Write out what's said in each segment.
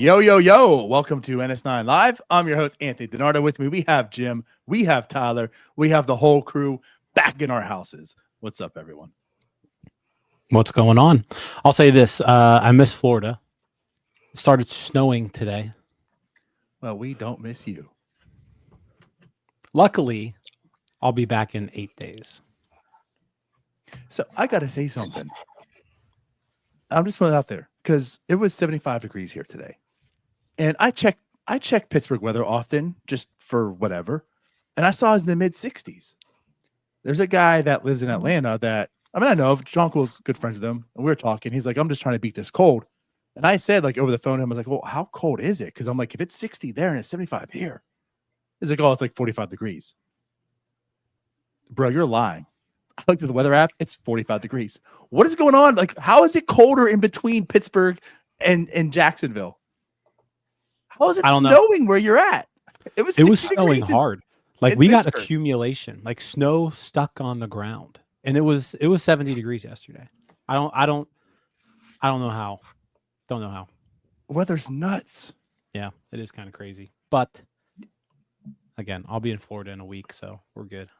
Yo, yo, yo. Welcome to NS9 Live. I'm your host, Anthony DiNardo. With me, we have Jim, we have Tyler, we have the whole crew back in our houses. What's up, everyone? What's going on? I'll say this. I miss Florida. It started snowing today. Well, we don't miss you. Luckily, I'll be back in 8 days. So I got to say something. I'm just putting it out there because it was 75 degrees here today. And I check Pittsburgh weather often just for whatever. And I saw it was in the mid 60s. There's a guy that lives in Atlanta that, I know John Cool's good friends with him. And we were talking. He's like, I'm just trying to beat this cold. And I said, like, over the phone to him, I was like, well, how cold is it? Because I'm like, if it's 60 there and it's 75 here. He's like, oh, it's like 45 degrees. Bro, you're lying. I looked at the weather app. It's 45 degrees. What is going on? Like, how is it colder in between Pittsburgh and Jacksonville? How is it snowing where you're at? It was snowing hard. Like we got accumulation, like snow stuck on the ground, and it was 70 degrees yesterday. I don't know how. Don't know how. Weather's nuts. Yeah, it is kind of crazy. But again, I'll be in Florida in a week, so we're good.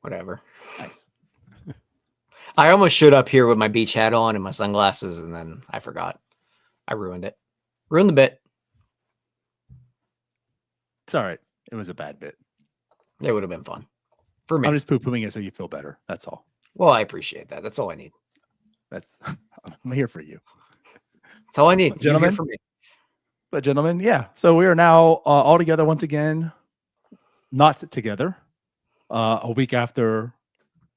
Whatever. Nice. I almost showed up here with my beach hat on and my sunglasses, and then I forgot. I ruined it. Ruined the bit. It's all right. It was a bad bit. It would have been fun for me. I'm just poo-pooing it so you feel better. That's all. Well, I appreciate that. That's all I need. I'm here for you. That's all I need. Gentlemen, for me. But gentlemen, yeah. So we are now all together once again, not together. A week after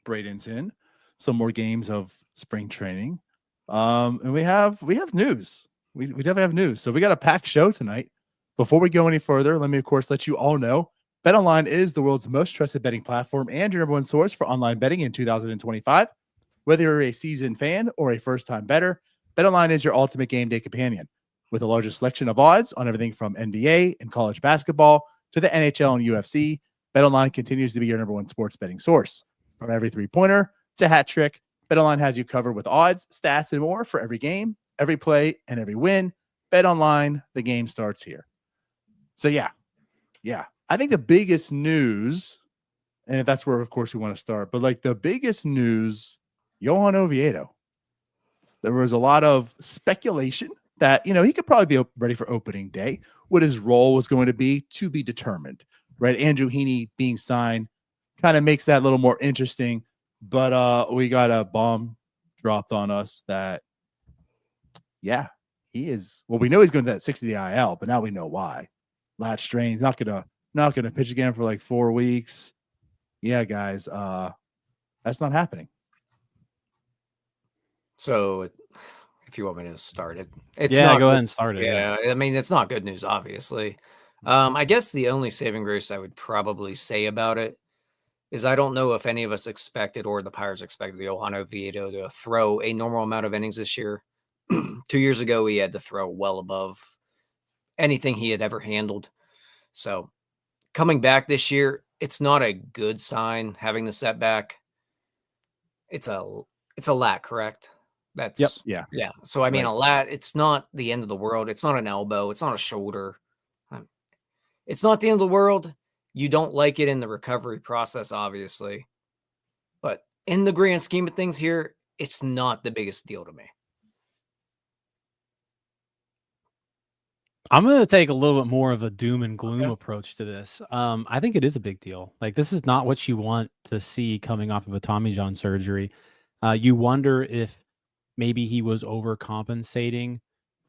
Braden's in, some more games of spring training. And we have news. We definitely have news. So we got a packed show tonight. Before we go any further, let me, of course, let you all know BetOnline is the world's most trusted betting platform and your number one source for online betting in 2025. Whether you're a seasoned fan or a first-time bettor, BetOnline is your ultimate game day companion. With the largest selection of odds on everything from NBA and college basketball to the NHL and UFC, BetOnline continues to be your number one sports betting source. From every three-pointer to hat trick, BetOnline has you covered with odds, stats, and more for every game, every play, and every win. BetOnline, the game starts here. So, yeah. I think the biggest news, and if that's where, of course, we want to start, but like the biggest news, Johan Oviedo. There was a lot of speculation that, he could probably be ready for opening day. What his role was going to be determined, right? Andrew Heaney being signed kind of makes that a little more interesting. But we got a bomb dropped on us that, yeah, he is. Well, we know he's going to that 60 IL, but now we know why. Lat strain. He's not gonna pitch again for like 4 weeks. Yeah, guys, that's not happening. So, if you want me to start it, go ahead and start it. Yeah, I mean, it's not good news, obviously. I guess the only saving grace I would probably say about it is I don't know if any of us expected or the Pirates expected Johan Oviedo to throw a normal amount of innings this year. 2 years ago, he had to throw well above anything he had ever handled. So coming back this year, it's not a good sign having the setback. It's a lat, correct? That's yep. Yeah. So I mean, a lat, it's not the end of the world. It's not an elbow. It's not a shoulder. It's not the end of the world. You don't like it in the recovery process, obviously. But in the grand scheme of things here, it's not the biggest deal to me. I'm going to take a little bit more of a doom and gloom approach to this. I think it is a big deal. Like, this is not what you want to see coming off of a Tommy John surgery. You wonder if maybe he was overcompensating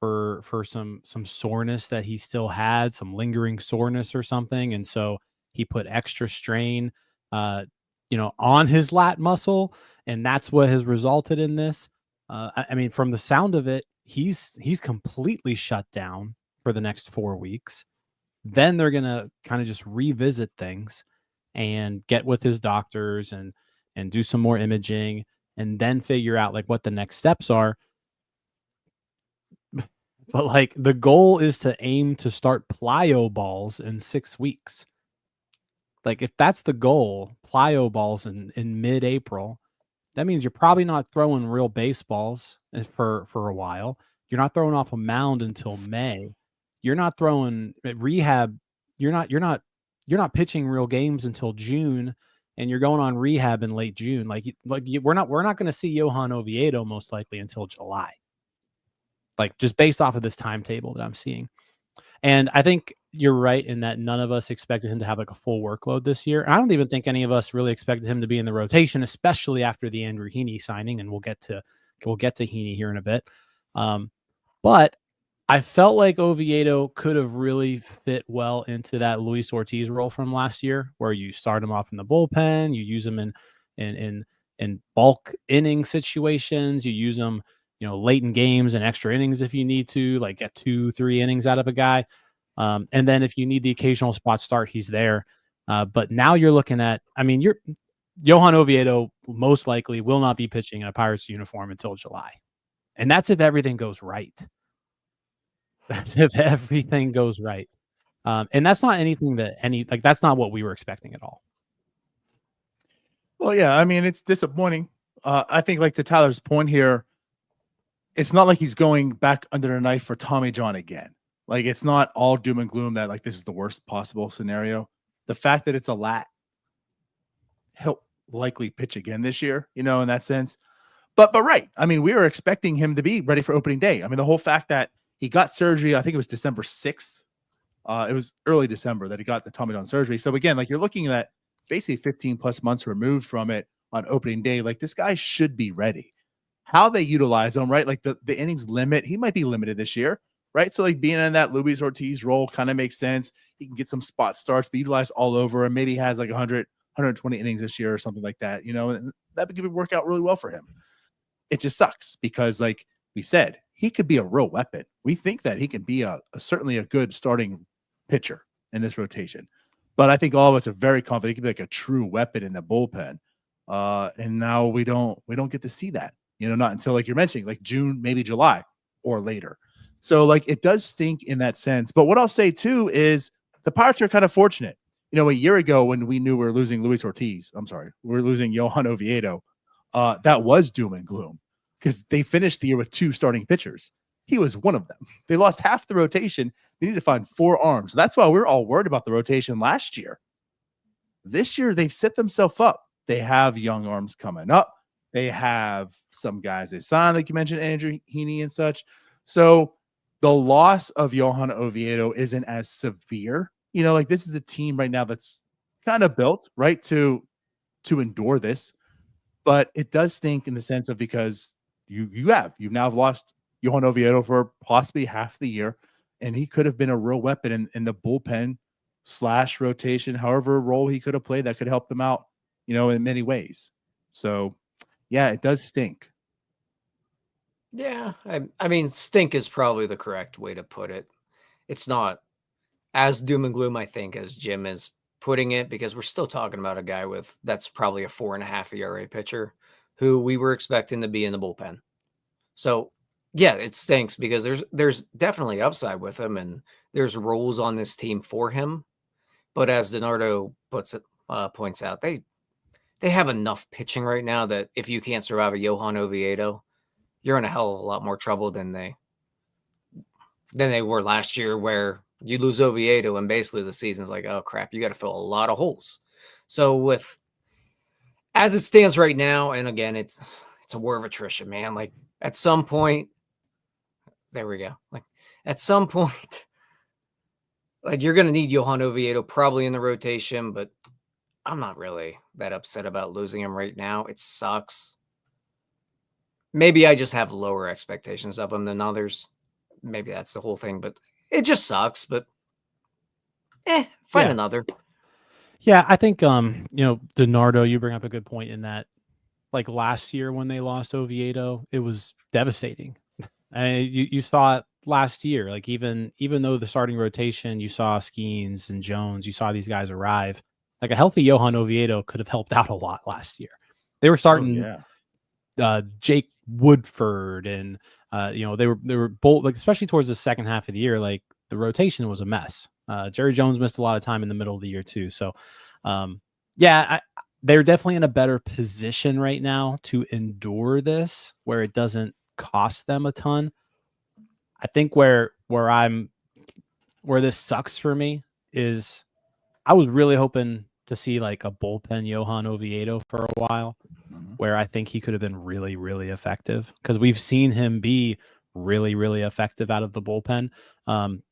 for some soreness that he still had, some lingering soreness or something. And so he put extra strain, on his lat muscle. And that's what has resulted in this. I mean, from the sound of it, he's completely shut down for the next 4 weeks. Then they're going to kind of just revisit things and get with his doctors and do some more imaging and then figure out like what the next steps are. But like the goal is to aim to start plyo balls in 6 weeks. Like if that's the goal, plyo balls in mid-April, that means you're probably not throwing real baseballs for a while. You're not throwing off a mound until May. You're not throwing rehab. You're not pitching real games until June, and you're going on rehab in late June. We're not going to see Johan Oviedo most likely until July. Like, just based off of this timetable that I'm seeing. And I think you're right in that none of us expected him to have like a full workload this year. I don't even think any of us really expected him to be in the rotation, especially after the Andrew Heaney signing. And we'll get to Heaney here in a bit. But I felt like Oviedo could have really fit well into that Luis Ortiz role from last year, where you start him off in the bullpen, you use him in bulk inning situations, you use him, late in games and extra innings if you need to, like get 2-3 innings out of a guy. And then if you need the occasional spot start, he's there. But now you're looking at, Johan Oviedo most likely will not be pitching in a Pirates uniform until July. And that's if everything goes right. That's if everything goes right. And that's not anything that's not what we were expecting at all. Well, yeah, it's disappointing. I think, like, to Tyler's point here, it's not like he's going back under the knife for Tommy John again. Like, it's not all doom and gloom that, like, this is the worst possible scenario. The fact that it's a lat, he'll likely pitch again this year, in that sense. But right. We were expecting him to be ready for opening day. The whole fact that he got surgery, I think it was December 6th. It was early December that he got the Tommy John surgery. So again, like, you're looking at basically 15 plus months removed from it on opening day. Like, this guy should be ready. How they utilize him, right? Like, the innings limit, he might be limited this year, right? So, like, being in that Luis Ortiz role kind of makes sense. He can get some spot starts, be utilized all over, and maybe has like 100, 120 innings this year or something like that, and that would work out really well for him. It just sucks because, like we said, he could be a real weapon. We think that he can be certainly a good starting pitcher in this rotation. But I think all of us are very confident he could be like a true weapon in the bullpen. And now we don't get to see that, not until, like you're mentioning, like June, maybe July or later. So, like, it does stink in that sense. But what I'll say too is the Pirates are kind of fortunate. A year ago when we knew we were losing we're losing Johan Oviedo. That was doom and gloom because they finished the year with 2 starting pitchers. He was one of them. They lost half the rotation. They need to find 4 arms. That's why we're all worried about the rotation last year. This year, they've set themselves up. They have young arms coming up. They have some guys they signed, like you mentioned, Andrew Heaney and such. So the loss of Johan Oviedo isn't as severe. Like, this is a team right now that's kind of built, right, to endure this. But it does stink in the sense of because you've now lost Johan Oviedo for possibly half the year, and he could have been a real weapon in the bullpen / rotation, however role he could have played that could help them out, in many ways. So, yeah, it does stink. Yeah, stink is probably the correct way to put it. It's not as doom and gloom, I think, as Jim is putting it, because we're still talking about a guy that's probably a 4.5 ERA pitcher who we were expecting to be in the bullpen. So yeah, it stinks because there's definitely upside with him and there's roles on this team for him. But as Donardo points out, they have enough pitching right now that if you can't survive a Johan Oviedo, you're in a hell of a lot more trouble than they were last year, where you lose Oviedo and basically the season's like, oh crap, you got to fill a lot of holes. So as it stands right now, and again, it's a war of attrition, man. Like, at some point, there we go. Like, at some point, like, you're going to need Johan Oviedo probably in the rotation, but I'm not really that upset about losing him right now. It sucks. Maybe I just have lower expectations of him than others. Maybe that's the whole thing, but it just sucks. But find another. Yeah, I think Donardo, you bring up a good point in that, like, last year when they lost Oviedo, it was devastating. You saw it last year. Like, even though the starting rotation, you saw Skeens and Jones, you saw these guys arrive. Like, a healthy Johan Oviedo could have helped out a lot last year. They were starting Jake Woodford, and they were both, like, especially towards the second half of the year, like, the rotation was a mess. Jerry Jones missed a lot of time in the middle of the year too. So, they're definitely in a better position right now to endure this, where it doesn't cost them a ton. I think where this sucks for me is I was really hoping to see like a bullpen Johan Oviedo for a while, where I think he could have been really, really effective, because we've seen him be really, really effective out of the bullpen,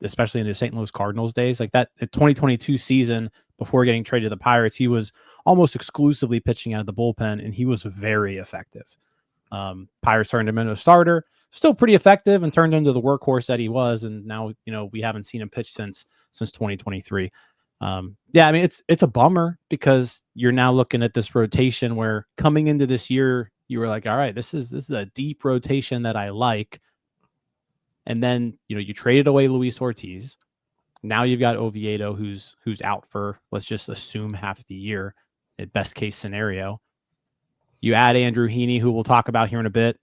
especially in the St. Louis Cardinals days. Like that, the 2022 season before getting traded to the Pirates, he was almost exclusively pitching out of the bullpen, and he was very effective. Pirates turned him into a starter, still pretty effective, and turned into the workhorse that he was. And now, we haven't seen him pitch since 2023. I mean, it's a bummer, because you're now looking at this rotation where coming into this year, you were like, all right, this is a deep rotation that I like. And then, you traded away Luis Ortiz. Now you've got Oviedo, who's out for, let's just assume, half the year at best case scenario. You add Andrew Heaney, who we'll talk about here in a bit.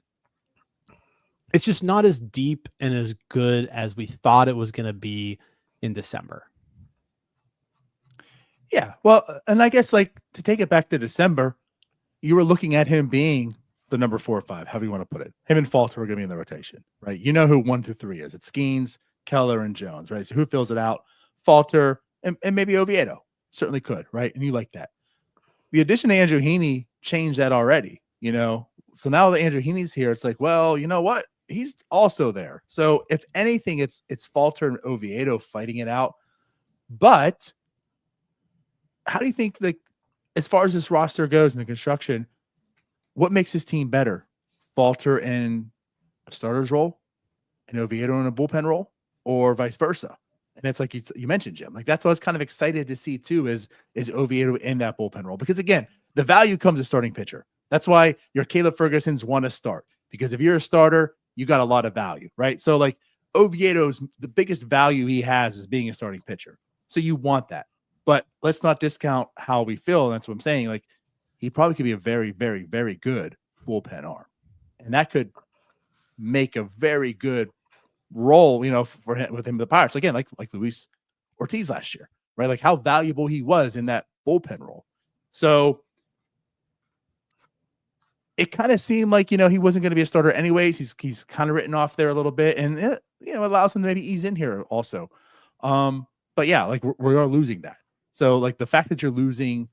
It's just not as deep and as good as we thought it was going to be in December. Yeah, well, and I guess like to take it back to December, you were looking at him being the number 4 or 5, however you want to put it. Him and Falter are going to be in the rotation, right? You know who 1 through 3 is. It's Skeens, Keller, and Jones, right? So who fills it out? Falter and maybe Oviedo. Certainly could, right? And you like that. The addition of Andrew Heaney changed that already, So now that Andrew Heaney's here, it's like, well, you know what? He's also there. So if anything, it's Falter and Oviedo fighting it out. But how do you think, like, as far as this roster goes in the construction, what makes this team better? Falter in a starter's role and Oviedo in a bullpen role, or vice versa? And it's like you mentioned, Jim. Like, that's what I was kind of excited to see too, is Oviedo in that bullpen role. Because again, the value comes as starting pitcher. That's why your Caleb Ferguson's want to start. Because if you're a starter, you got a lot of value, right? So like Oviedo's, the biggest value he has is being a starting pitcher. So you want that. But let's not discount how we feel. And that's what I'm saying. Like, he probably could be a very, very, very good bullpen arm. And that could make a very good role, for him, with him, the Pirates. Again, like Luis Ortiz last year, right? Like how valuable he was in that bullpen role. So it kind of seemed like, he wasn't going to be a starter anyways. He's kind of written off there a little bit, and it, allows him to maybe ease in here also. But yeah, like we are losing that. So like the fact that you're losing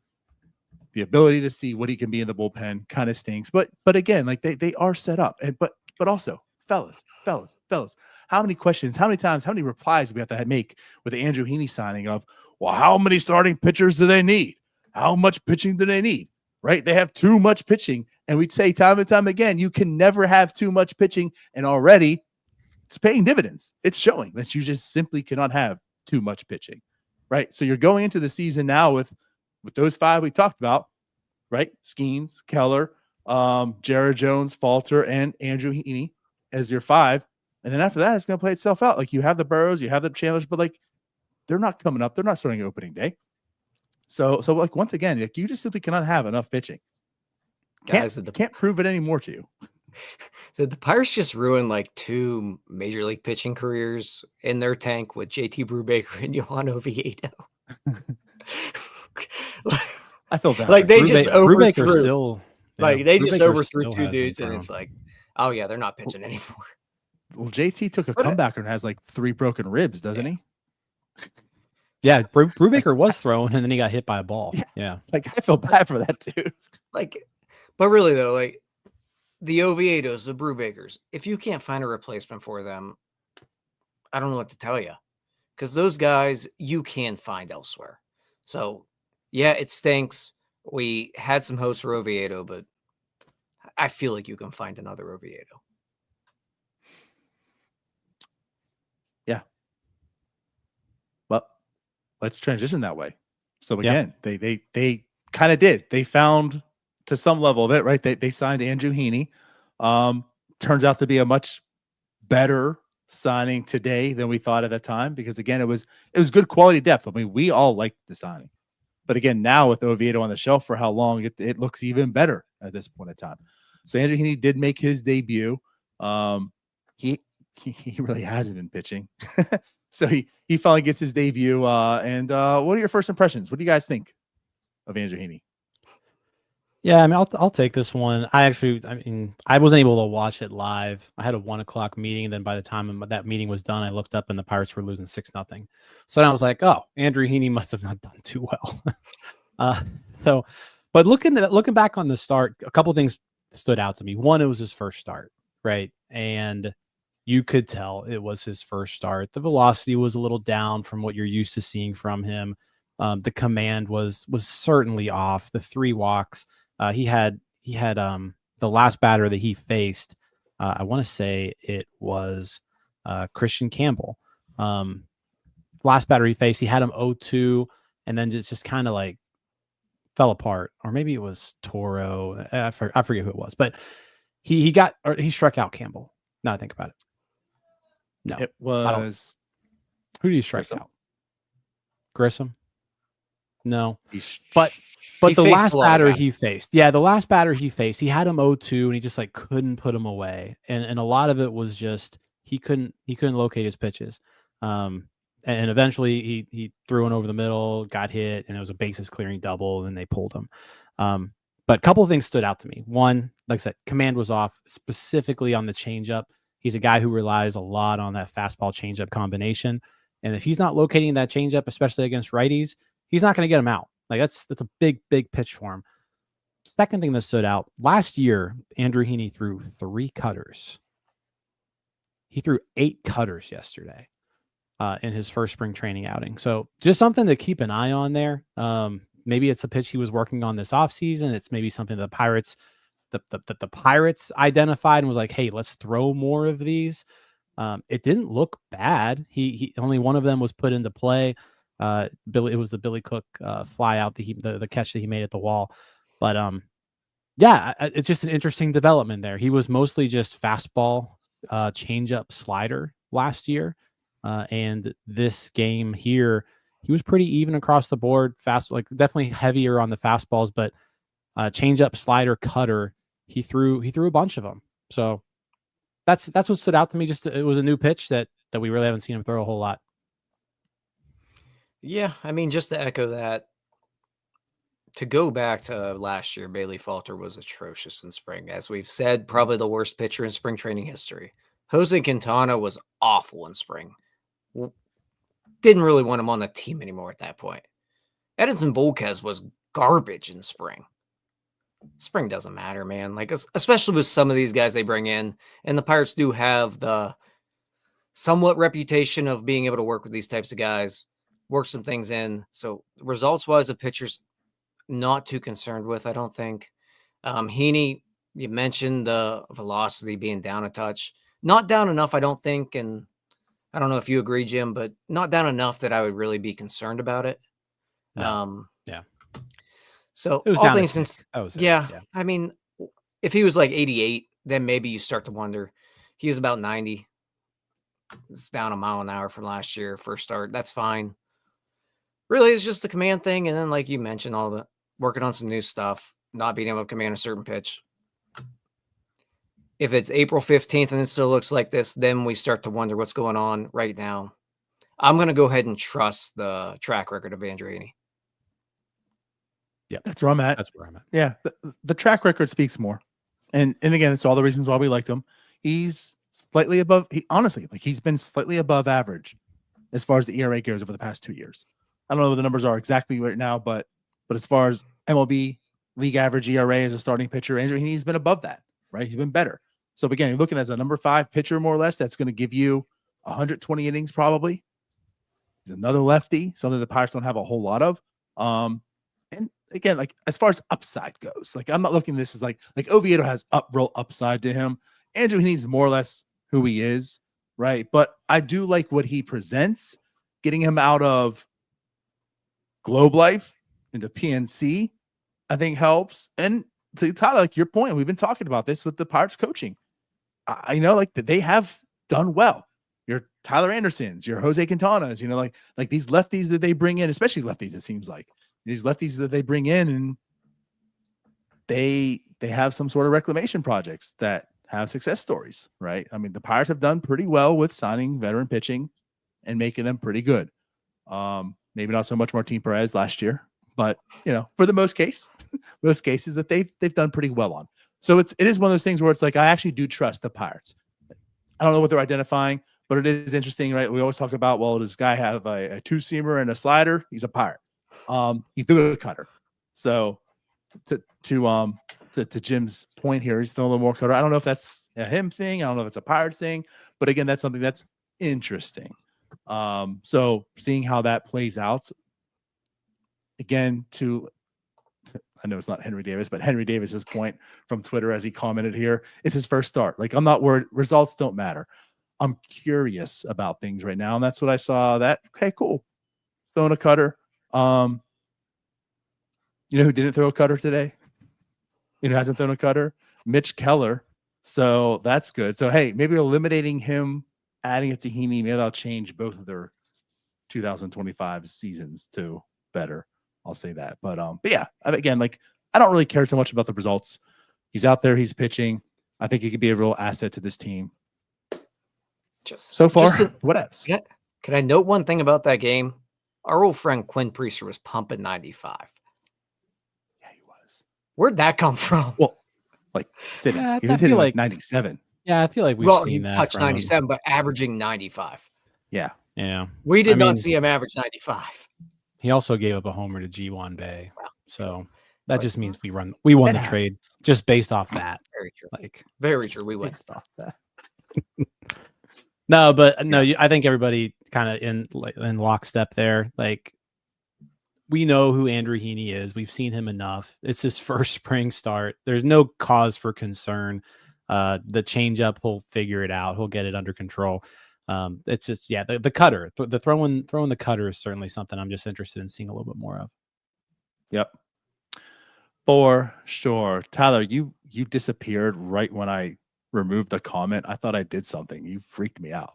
the ability to see what he can be in the bullpen kind of stinks. But again, like they are set up. And but also, fellas, how many questions, how many times, how many replies do we have to make with the Andrew Heaney signing of, well, how many starting pitchers do they need? How much pitching do they need? Right? They have too much pitching. And we'd say time and time again, you can never have too much pitching. And already it's paying dividends. It's showing that you just simply cannot have too much pitching. Right? So you're going into the season now with those 5 we talked about, right? Skeens, Keller, Jared Jones, Falter, and Andrew Heaney as your 5. And then after that, it's going to play itself out. Like, you have the Burrows, you have the Chandlers, but like, they're not coming up. They're not starting opening day. So like, once again, like, you just simply cannot have enough pitching. Can't prove it anymore to you. Did the Pirates just ruin like 2 major league pitching careers in their tank with JT Brubaker and Johan Oviedo? I feel bad. Like, they just overthrew. They just overthrew 2 dudes, and it's like, oh yeah, they're not pitching anymore. Well, JT took a comebacker and has like 3 broken ribs, doesn't he? Yeah, Brubaker was thrown, and then he got hit by a ball. Yeah. Like, I feel bad for that dude. Like, but really though, like, the Oviedos, the Brubakers, if you can't find a replacement for them, I don't know what to tell you, because those guys you can find elsewhere. So yeah, it stinks. We had some hopes for Oviedo, but I feel like you can find another Oviedo. Yeah. Well, let's transition that way. So again, they kind of did. They found, to some level of it, right? They signed Andrew Heaney. Turns out to be a much better signing today than we thought at the time, because again, it was good quality depth. I mean, we all liked the signing, but again, now with Oviedo on the shelf for how long, it looks even better at this point in time. So Andrew Heaney did make his debut. He really hasn't been pitching. So he finally gets his debut. And what are your first impressions? What do you guys think of Andrew Heaney? Yeah, I mean, I'll take this one. I wasn't able to watch it live. I had a 1:00 meeting, and then by the time that meeting was done, I looked up and the Pirates were losing 6-0. So then I was like, oh, Andrew Heaney must have not done too well. uh, so, but looking back on the start, a couple things stood out to me. One, it was his first start, right? And you could tell it was his first start. The velocity was a little down from what you're used to seeing from him. The command was certainly off. The 3 walks. He had the last batter that he faced. I want to say it was Christian Campbell. Last batter he faced, he had him 0-2, and then just kind of like fell apart. Or maybe it was Toro. I forget who it was, but he struck out Campbell. Now I think about it. No, It was who did he strike Grissom? out? Grissom? No, He but He the faced last a lot of batter guys. he faced, the last batter he faced, he had him 0-2, and he just like couldn't put him away, and a lot of it was just he couldn't locate his pitches, and eventually he threw one over the middle, got hit, and it was a bases clearing double, and then they pulled him. But a couple of things stood out to me. One, like I said, command was off, specifically on the changeup. He's a guy who relies a lot on that fastball changeup combination, and if he's not locating that changeup, especially against righties, he's not going to get him out. Like that's a big pitch for him. Second thing that stood out, last year, Andrew Heaney threw 3 cutters. He threw 8 cutters yesterday in his first spring training outing. So just something to keep an eye on there. Maybe it's a pitch he was working on this offseason. It's maybe something the Pirates, the Pirates identified and was like, hey, let's throw more of these. It didn't look bad. He only one of them was put into play. It was the Billy Cook fly out, the catch that he made at the wall. But it's just an interesting development there. He was mostly just fastball, changeup, slider last year, and this game here, he was pretty even across the board. Fast, like definitely heavier on the fastballs, but changeup, slider, cutter, he threw a bunch of them. So that's what stood out to me. Just it was a new pitch that we really haven't seen him throw a whole lot. Yeah, I mean, just to echo that, to go back to last year, Bailey Falter was atrocious in spring. As we've said, probably the worst pitcher in spring training history. Jose Quintana was awful in spring. Didn't really want him on the team anymore at that point. Edinson Volquez was garbage in spring. Spring doesn't matter, man. Like, especially with some of these guys they bring in. And the Pirates do have the somewhat reputation of being able to work with these types of guys, work some things in. So results-wise, the pitcher's not too concerned with, I don't think. Heaney, you mentioned the velocity being down a touch. Not down enough, I don't think, and I don't know if you agree, Jim, but not down enough that I would really be concerned about it. No. Yeah. So it was all down things yeah. I mean, if he was like 88, then maybe you start to wonder. He was about 90. It's down a mile an hour from last year, first start. That's fine. Really, it's just the command thing. And then, like you mentioned, all the working on some new stuff, not being able to command a certain pitch. If it's April 15th and it still looks like this, then we start to wonder what's going on right now. I'm going to go ahead and trust the track record of Andrew Heaney. Yeah, that's where I'm at. That's where I'm at. Yeah, the track record speaks more. And again, it's all the reasons why we liked him. He's slightly above. He's been slightly above average as far as the ERA goes over the past 2 years. I don't know what the numbers are exactly right now, but as far as MLB league average ERA as a starting pitcher, Andrew Heaney's been above that, right? He's been better. So again, you're looking as a number 5 pitcher, more or less, that's going to give you 120 innings probably. He's another lefty, something the Pirates don't have a whole lot of. And again, like as far as upside goes, like I'm not looking at this as like Oviedo has real upside to him. Andrew Heaney's more or less who he is, right? But I do like what he presents. Getting him out of Globe Life into PNC, I think helps. And to Tyler, like your point, we've been talking about this with the Pirates coaching. I know, like they have done well. Your Tyler Andersons, your Jose Quintanas, like these lefties that they bring in, especially lefties, it seems like these lefties that they bring in, and they have some sort of reclamation projects that have success stories, right? I mean, the Pirates have done pretty well with signing veteran pitching and making them pretty good. Maybe not so much Martin Perez last year, but for the most cases that they've done pretty well on. So it is one of those things where it's like, I actually do trust the Pirates. I don't know what they're identifying, but it is interesting, right? We always talk about, well, does this guy have a two-seamer and a slider? He's a Pirate. He threw a cutter. So to Jim's point here, he's throwing a little more cutter. I don't know if that's a him thing. I don't know if it's a Pirates thing, but again, that's something that's interesting. So seeing how that plays out again, I know it's not Henry Davis, but Henry Davis's point from Twitter as he commented here, it's his first start. Like, I'm not worried. Results don't matter. I'm curious about things right now. And that's what I saw. That, okay, cool. Throwing a cutter. You know who didn't throw a cutter today? You know, hasn't thrown a cutter? Mitch Keller. So that's good. So, hey, maybe eliminating him, adding it to Heaney, maybe that'll change both of their 2025 seasons to better. I'll say that. But yeah, again, like, I don't really care so much about the results. He's out there, he's pitching. I think he could be a real asset to this team. So far, what else? Can I note one thing about that game? Our old friend Quinn Priester was pumping 95. Yeah, he was. Where'd that come from? Well, like sitting. He was hitting like 97. Yeah, I feel like we've seen that. He touched 97, but averaging 95. Yeah. Yeah. We did not see him average 95. He also gave up a homer to G1 Bay. So that just means we won the trade just based off that. Very true. Like, very true. We win. Off that. No, but no, I think everybody kind of in lockstep there. Like, we know who Andrew Heaney is. We've seen him enough. It's his first spring start. There's no cause for concern. The changeup, he'll figure it out. He'll get it under control. It's just, yeah, the cutter, the throwing the cutter is certainly something I'm just interested in seeing a little bit more of. Yep. For sure. Tyler, you disappeared right when I removed the comment. I thought I did something. You freaked me out.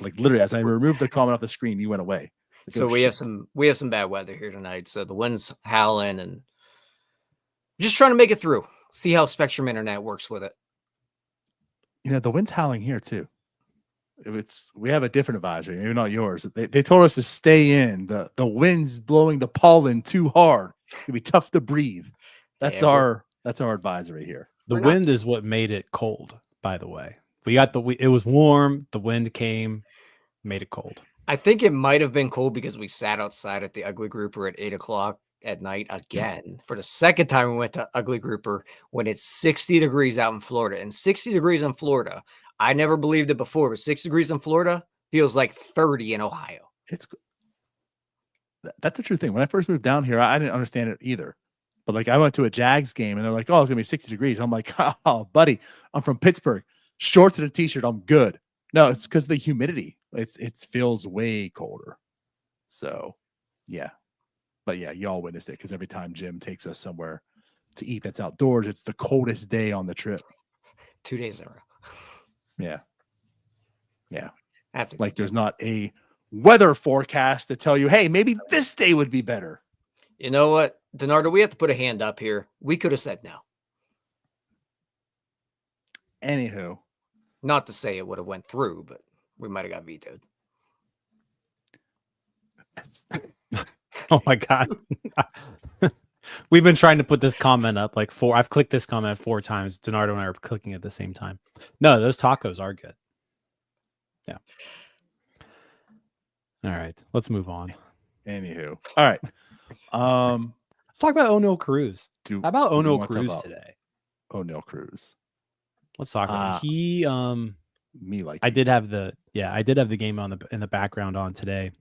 Like, literally, as I removed the comment off the screen, you went away. Like, so we have some bad weather here tonight. So the wind's howling and just trying to make it through. See how Spectrum Internet works with it. The wind's howling here too. We have a different advisory, maybe not yours. They told us to stay in. The wind's blowing the pollen too hard. It'd be tough to breathe. That's our advisory here. The wind is what made it cold, by the way. It was warm, the wind came, made it cold. I think it might have been cold because we sat outside at the Ugly Grouper at 8:00 at night again. For the second time we went to Ugly Grouper when it's 60 degrees out in Florida. And 60 degrees in Florida, I never believed it before, but 6 degrees in Florida feels like 30 in Ohio. That's a true thing. When I first moved down here, I didn't understand it either. But like, I went to a Jags game and they're like, oh, it's gonna be 60 degrees. I'm like, oh, buddy, I'm from Pittsburgh. Shorts and a t-shirt, I'm good. No, it's because of the humidity. It feels way colder. So yeah. But yeah, y'all witnessed it because every time Jim takes us somewhere to eat that's outdoors, it's the coldest day on the trip. 2 days in a row. Yeah. Yeah. That's like there's not a weather forecast to tell you, hey, maybe this day would be better. You know what, Donardo, we have to put a hand up here. We could have said no. Anywho. Not to say it would have went through, but we might have got vetoed. Oh my God. We've been trying to put this comment up I've clicked this comment 4 times. Donardo and I are clicking at the same time. No, those tacos are good. Yeah. All right. Let's move on. Anywho. All right. Let's talk about Oneil Cruz. How about Oneil Cruz today? Oneil Cruz. Let's talk about he I did have the game in the background on today.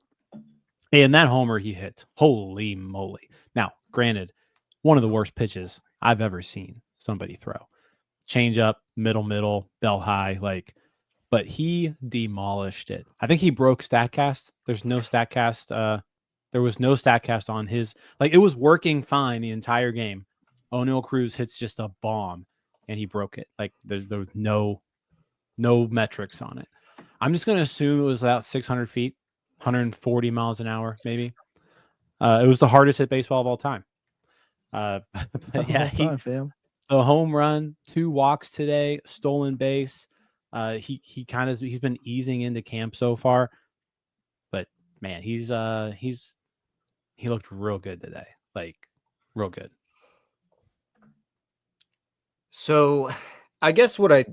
And that homer he hit, holy moly. Now, granted, one of the worst pitches I've ever seen somebody throw. Change up, middle, bell high, but he demolished it. I think he broke StatCast. There's no StatCast. There was no StatCast on his. It was working fine the entire game. Oneil Cruz hits just a bomb, and he broke it. There was no metrics on it. I'm just going to assume it was about 600 feet, 140 miles an hour, maybe. It was the hardest hit baseball of all time. But yeah, a home run, 2 walks today, stolen base. He's been easing into camp so far, but man, he looked real good today. like real good. So I guess what I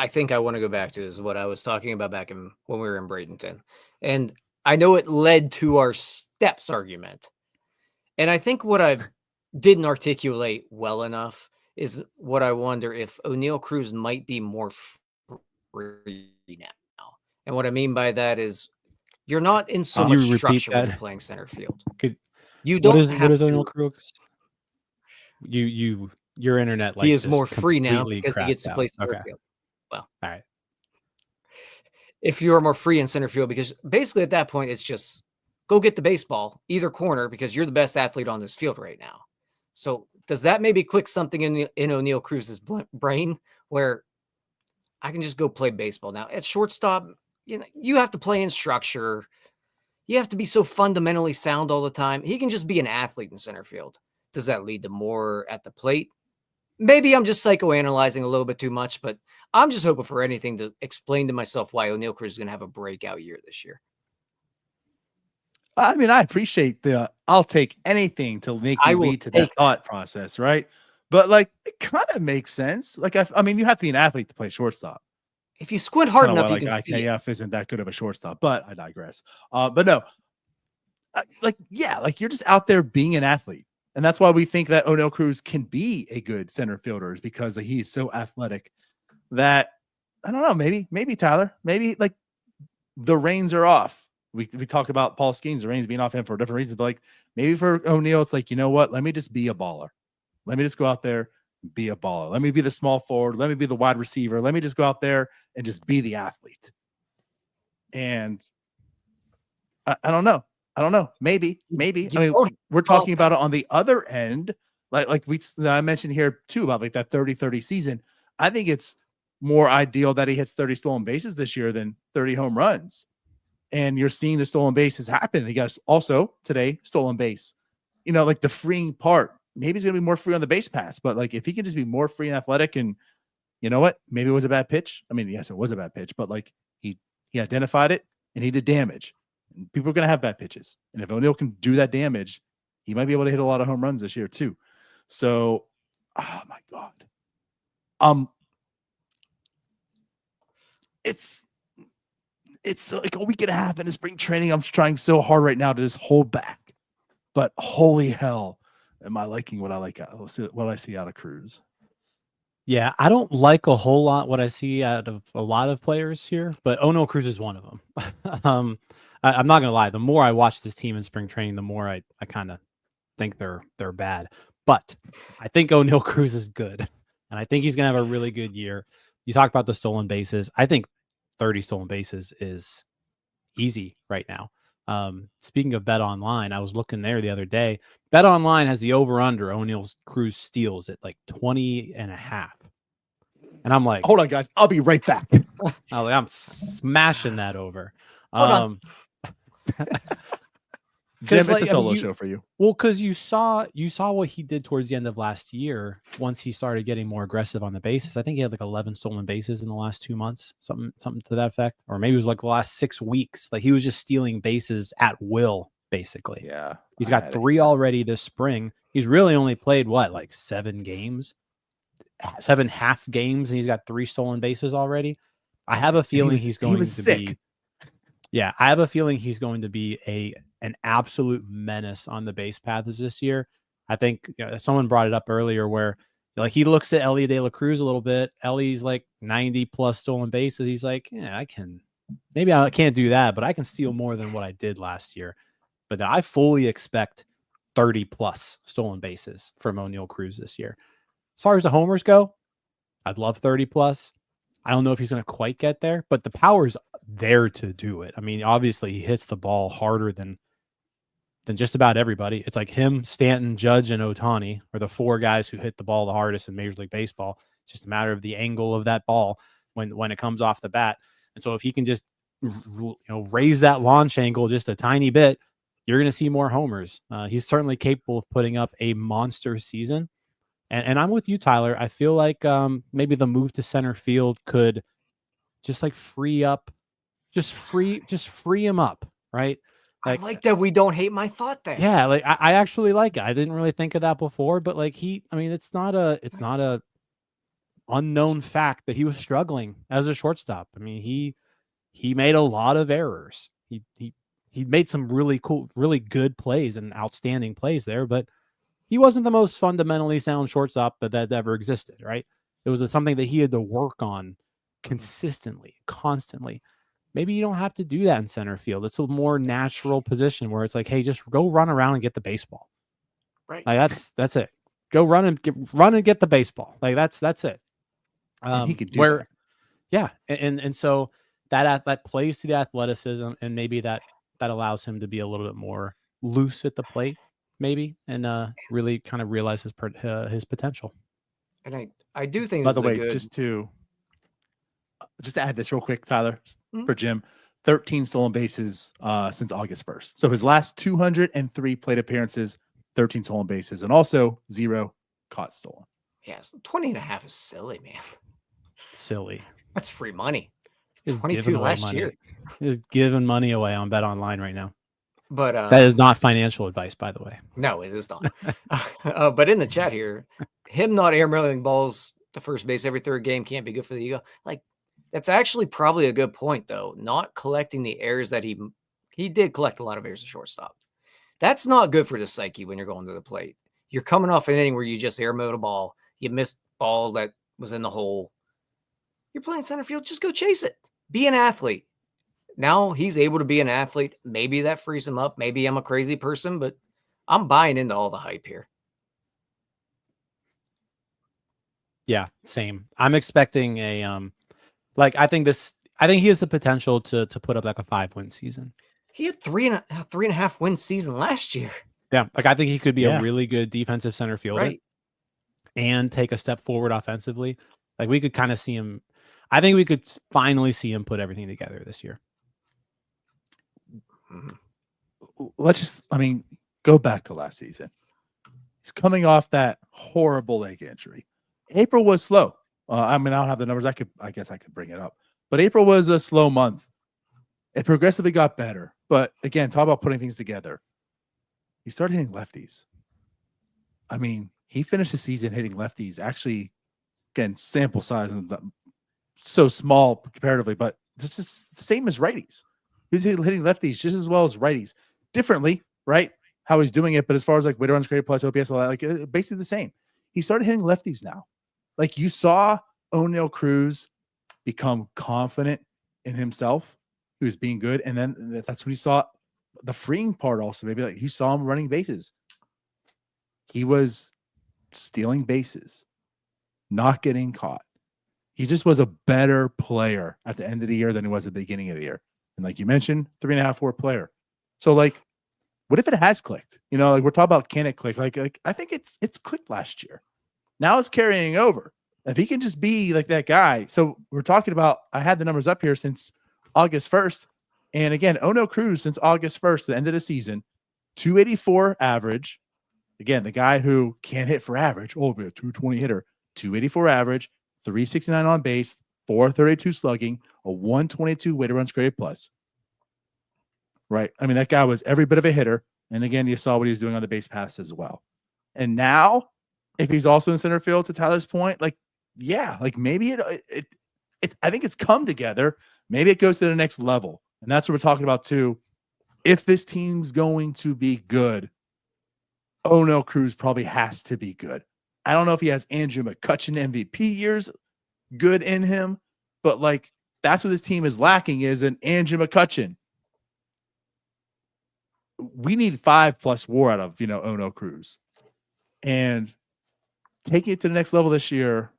think I want to go back to is what I was talking about back when we were in Bradenton. And I know it led to our steps argument. And I think what I didn't articulate well enough is what I wonder if Oneil Cruz might be more free now. And what I mean by that is you're not in so much structure when you're playing center field. You don't what is Oneil Cruz? Your internet he is more free now because he gets to play center field. Well, all right. If you're more free in center field, because basically at that point it's just go get the baseball either corner because you're the best athlete on this field right now. So does that maybe click something in Oneil Cruz's brain where I can just go play baseball now at shortstop? You have to play in structure. You have to be so fundamentally sound all the time. He can just be an athlete in center field. Does that lead to more at the plate? Maybe I'm just psychoanalyzing a little bit too much, but I'm just hoping for anything to explain to myself why Oneil Cruz is going to have a breakout year this year. I mean, I appreciate I'll take anything to make me lead to that thought process, right? But like, it kind of makes sense. Like, I mean, you have to be an athlete to play shortstop. If you squint hard enough, you can see IKF isn't that good of a shortstop, but I digress. But no, you're just out there being an athlete. And that's why we think that Oneil Cruz can be a good center fielder, is because he's so athletic that, I don't know, maybe Tyler, maybe like the reins are off. We talk about Paul Skeens, the reins being off him for different reasons, but like maybe for Oneil, it's like, you know what? Let me just be a baller. Let me just go out there and be a baller. Let me be the small forward. Let me be the wide receiver. Let me just go out there and just be the athlete. And I don't know. Maybe. I mean, we're talking about it on the other end. Like I mentioned here too about like that 30-30 season. I think it's more ideal that he hits 30 stolen bases this year than 30 home runs. And you're seeing the stolen bases happen. He got also today stolen base. Like the freeing part. Maybe he's going to be more free on the base pass. But like if he can just be more free and athletic, and you know what? Maybe it was a bad pitch. I mean, yes, it was a bad pitch, but like he identified it and he did damage. And people are going to have bad pitches. And if Oneil can do that damage, he might be able to hit a lot of home runs this year too. So, oh my God. It's like a week and a half into spring training. I'm trying so hard right now to just hold back, but holy hell, am I liking what I see out of Cruz? Yeah, I don't like a whole lot what I see out of a lot of players here, but Oneil Cruz is one of them. I'm not gonna lie. The more I watch this team in spring training, the more I kind of think they're bad. But I think Oneil Cruz is good, and I think he's gonna have a really good year. You talk about the stolen bases. I think 30 stolen bases is easy right now. Speaking of Bet Online, I was looking there the other day. Bet Online has the over-under Oneil Cruz steals at like 20.5. And I'm like, hold on, guys. I'll be right back. I'm smashing that over. Jim, it's a solo show for you. Well, because you saw what he did towards the end of last year once he started getting more aggressive on the bases. I think he had like 11 stolen bases in the last 2 months, something to that effect. Or maybe it was like the last 6 weeks. Like he was just stealing bases at will, basically. Yeah. He's got 3 already this spring. He's really only played like 7 games, 7 half games, and he's got 3 stolen bases already. I have a feeling he's going to be. Yeah, I have a feeling he's going to be an absolute menace on the base paths this year. I think someone brought it up earlier where like he looks at Ellie De La Cruz a little bit. Ellie's like 90 plus stolen bases. He's like, yeah, maybe I can't do that, but I can steal more than what I did last year. But I fully expect 30 plus stolen bases from Oneil Cruz this year. As far as the homers go, I'd love 30 plus. I don't know if he's going to quite get there, but the power's there to do it. I mean, obviously he hits the ball harder than just about everybody. It's like him, Stanton, Judge, and Ohtani are the 4 guys who hit the ball the hardest in Major League Baseball. It's just a matter of the angle of that ball when it comes off the bat. And so if he can just raise that launch angle just a tiny bit, you're going to see more homers. He's certainly capable of putting up a monster season. And I'm with you, Tyler. I feel like maybe the move to center field could just like free him up, right? I like that we don't hate my thought there. Yeah, like I actually like it. I didn't really think of that before, but like it's not a unknown fact that he was struggling as a shortstop. I mean, he made a lot of errors. He made some really cool, really good plays and outstanding plays there, but he wasn't the most fundamentally sound shortstop that ever existed, right? It was something that he had to work on consistently, constantly. Maybe you don't have to do that in center field. It's a more natural position where it's like, hey, just go run around and get the baseball. Right. Like that's it. Go run and get the baseball. Like that's it. And he could do that. Yeah, and so that plays to the athleticism, and maybe that allows him to be a little bit more loose at the plate, maybe, and really kind of realize his potential. And I do think By this the way, is a good... just to add this real quick, Tyler, Mhm. for Jim, 13 stolen bases since August 1st. So his last 203 plate appearances, 13 stolen bases, and also 0 caught stolen. Yeah, 20.5 is silly, man. Silly. That's free money. He's 22 last year. He's giving money away on Bet Online right now. But that is not financial advice, by the way. No, it is not. But in the chat here, him not airmailing balls to first base every third game can't be good for the ego. Like, that's actually probably a good point, though. Not collecting the errors that he did collect a lot of errors at shortstop. That's not good for the psyche when you're going to the plate. You're coming off an inning where you just airmailed a ball. You missed ball that was in the hole. You're playing center field. Just go chase it. Be an athlete. Now he's able to be an athlete. Maybe that frees him up. Maybe I'm a crazy person, but I'm buying into all the hype here. Yeah, same. I'm expecting a I think he has the potential to put up like a 5-win season. He had three and a half win season last year. Yeah, like I think he could be a really good defensive center fielder, right, and take a step forward offensively. Like we could kind of see him. I think we could finally see him put everything together this year. Let's go back to last season. He's coming off that horrible leg injury. April was slow. I don't have the numbers. I guess I could bring it up. But April was a slow month. It progressively got better. But again, talk about putting things together. He started hitting lefties. I mean, he finished the season hitting lefties. Actually, again, sample size and so small comparatively, but this is the same as righties. He's hitting lefties just as well as righties. Differently, right? How he's doing it, but as far as like weighted runs created plus OPS, all that, like basically the same. He started hitting lefties now. Like you saw Oneil Cruz become confident in himself. He was being good, and then that's when he saw the freeing part. Also, maybe like you saw him running bases. He was stealing bases, not getting caught. He just was a better player at the end of the year than he was at the beginning of the year. And like you mentioned, 3.5 WAR player. So like, what if it has clicked? You know, like we're talking about, can it click? Like I think it's clicked last year. Now it's carrying over. If he can just be like that guy. So we're talking about, I had the numbers up here since August 1st. And again, Oneil Cruz since August 1st, the end of the season, 284 average. Again, the guy who can't hit for average. Oh, be a 220 hitter, 284 average, 369 on base, 432 slugging, a 122 weighted runs created plus. Right. I mean, that guy was every bit of a hitter. And again, you saw what he was doing on the base pass as well. And now, if he's also in center field, to Tyler's point, like, yeah, like maybe it's I think it's come together. Maybe it goes to the next level. And that's what we're talking about too. If this team's going to be good, Oneil Cruz probably has to be good. I don't know if he has Andrew McCutchen MVP years good in him, but like that's what this team is lacking is an Andrew McCutchen. We need 5+ WAR out of Oneil Cruz, and taking it to the next level this year.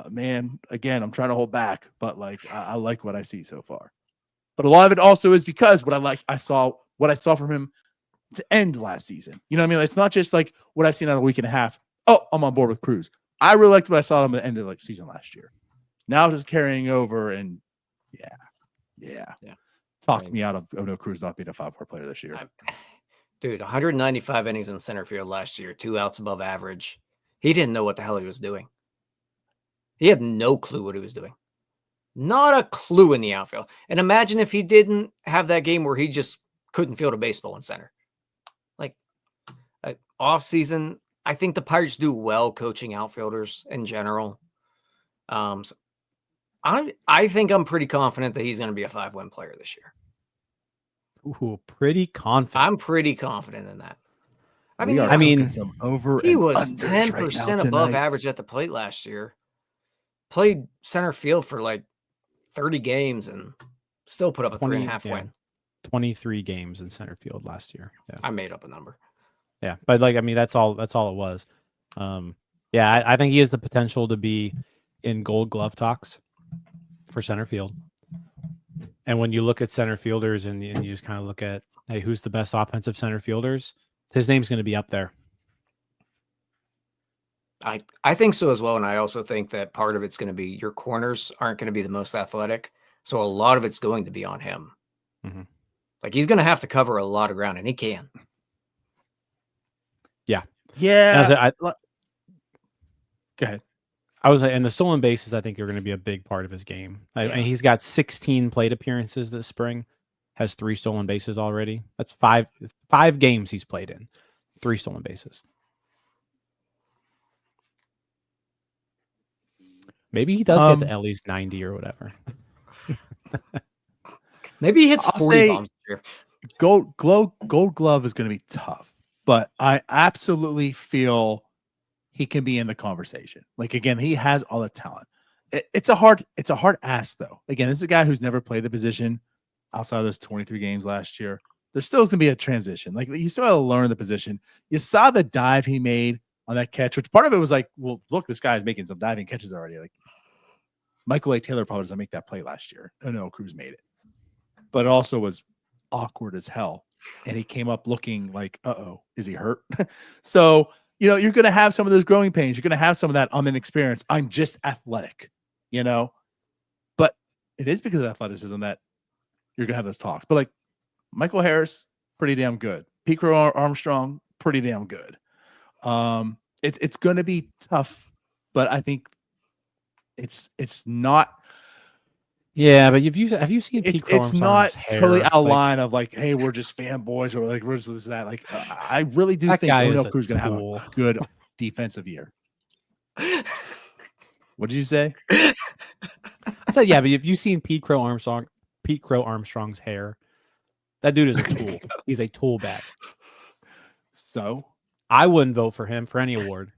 Man, again, I'm trying to hold back, but like I like what I see so far. But a lot of it also is because what I saw from him to end last season. You know what I mean? It's not just like what I've seen on a week and a half. Oh, I'm on board with Cruz. I really liked what I saw him at the end of like season last year. Now it's just carrying over, and yeah. Talk me out of Oneil Cruz not being a 5-4 player this year. Dude, 195 innings in center field last year, 2 outs above average. He didn't know what the hell he was doing. He had no clue what he was doing. Not a clue in the outfield. And imagine if he didn't have that game where he just couldn't field a baseball in center. Like off season, I think the Pirates do well coaching outfielders in general. So I think I'm pretty confident that he's going to be a 5-win player this year. Ooh, pretty confident. I'm pretty confident in that. I We mean, are I mean, cooking some over he and was unders 10% right now above tonight. average at the plate last year. Played center field for like 30 games and still put up a 3.5 win. 23 games in center field last year. Yeah. I made up a number. Yeah, but like I mean, that's all it was. Yeah, I think he has the potential to be in Gold Glove talks for center field. And when you look at center fielders and you just kind of look at, hey, who's the best offensive center fielders? His name's going to be up there. I think so as well. And I also think that part of it's going to be your corners aren't going to be the most athletic. So a lot of it's going to be on him. Mm-hmm. Like he's going to have to cover a lot of ground, and he can. Yeah. Yeah. Go ahead. I was and the stolen bases, I think, are going to be a big part of his game. And he's got 16 plate appearances this spring, has 3 stolen bases already. That's five games he's played in, 3 stolen bases. Maybe he does get to at least 90 or whatever. Maybe he hits 40 bombs this year. Gold Glove is going to be tough, but I absolutely feel he can be in the conversation. Like again, he has all the talent. It's a hard ask though. Again, this is a guy who's never played the position outside of those 23 games last year. There's still going to be a transition. Like you still got to learn the position. You saw the dive he made on that catch, which part of it was like, well, look, this guy is making some diving catches already. Like Michael A. Taylor probably doesn't make that play last year. Oneil Cruz made it, but it also was awkward as hell. And he came up looking like, is he hurt? So, you're going to have some of those growing pains. You're going to have some of that. I'm inexperienced. I'm just athletic, but it is because of athleticism that you're going to have those talks. But like Michael Harris, pretty damn good. Pete Crow Armstrong, pretty damn good. It's going to be tough, but I think it's not. Yeah, but have you seen Pete Crow it's not hair? totally out of line of like, hey, we're just fanboys or like we're just this that. Like I really do think Oneil Cruz is going to have a good defensive year. What did you say? I said yeah, but have you seen Pete Crow Armstrong's hair? That dude is a tool. He's a tool bag. So I wouldn't vote for him for any award.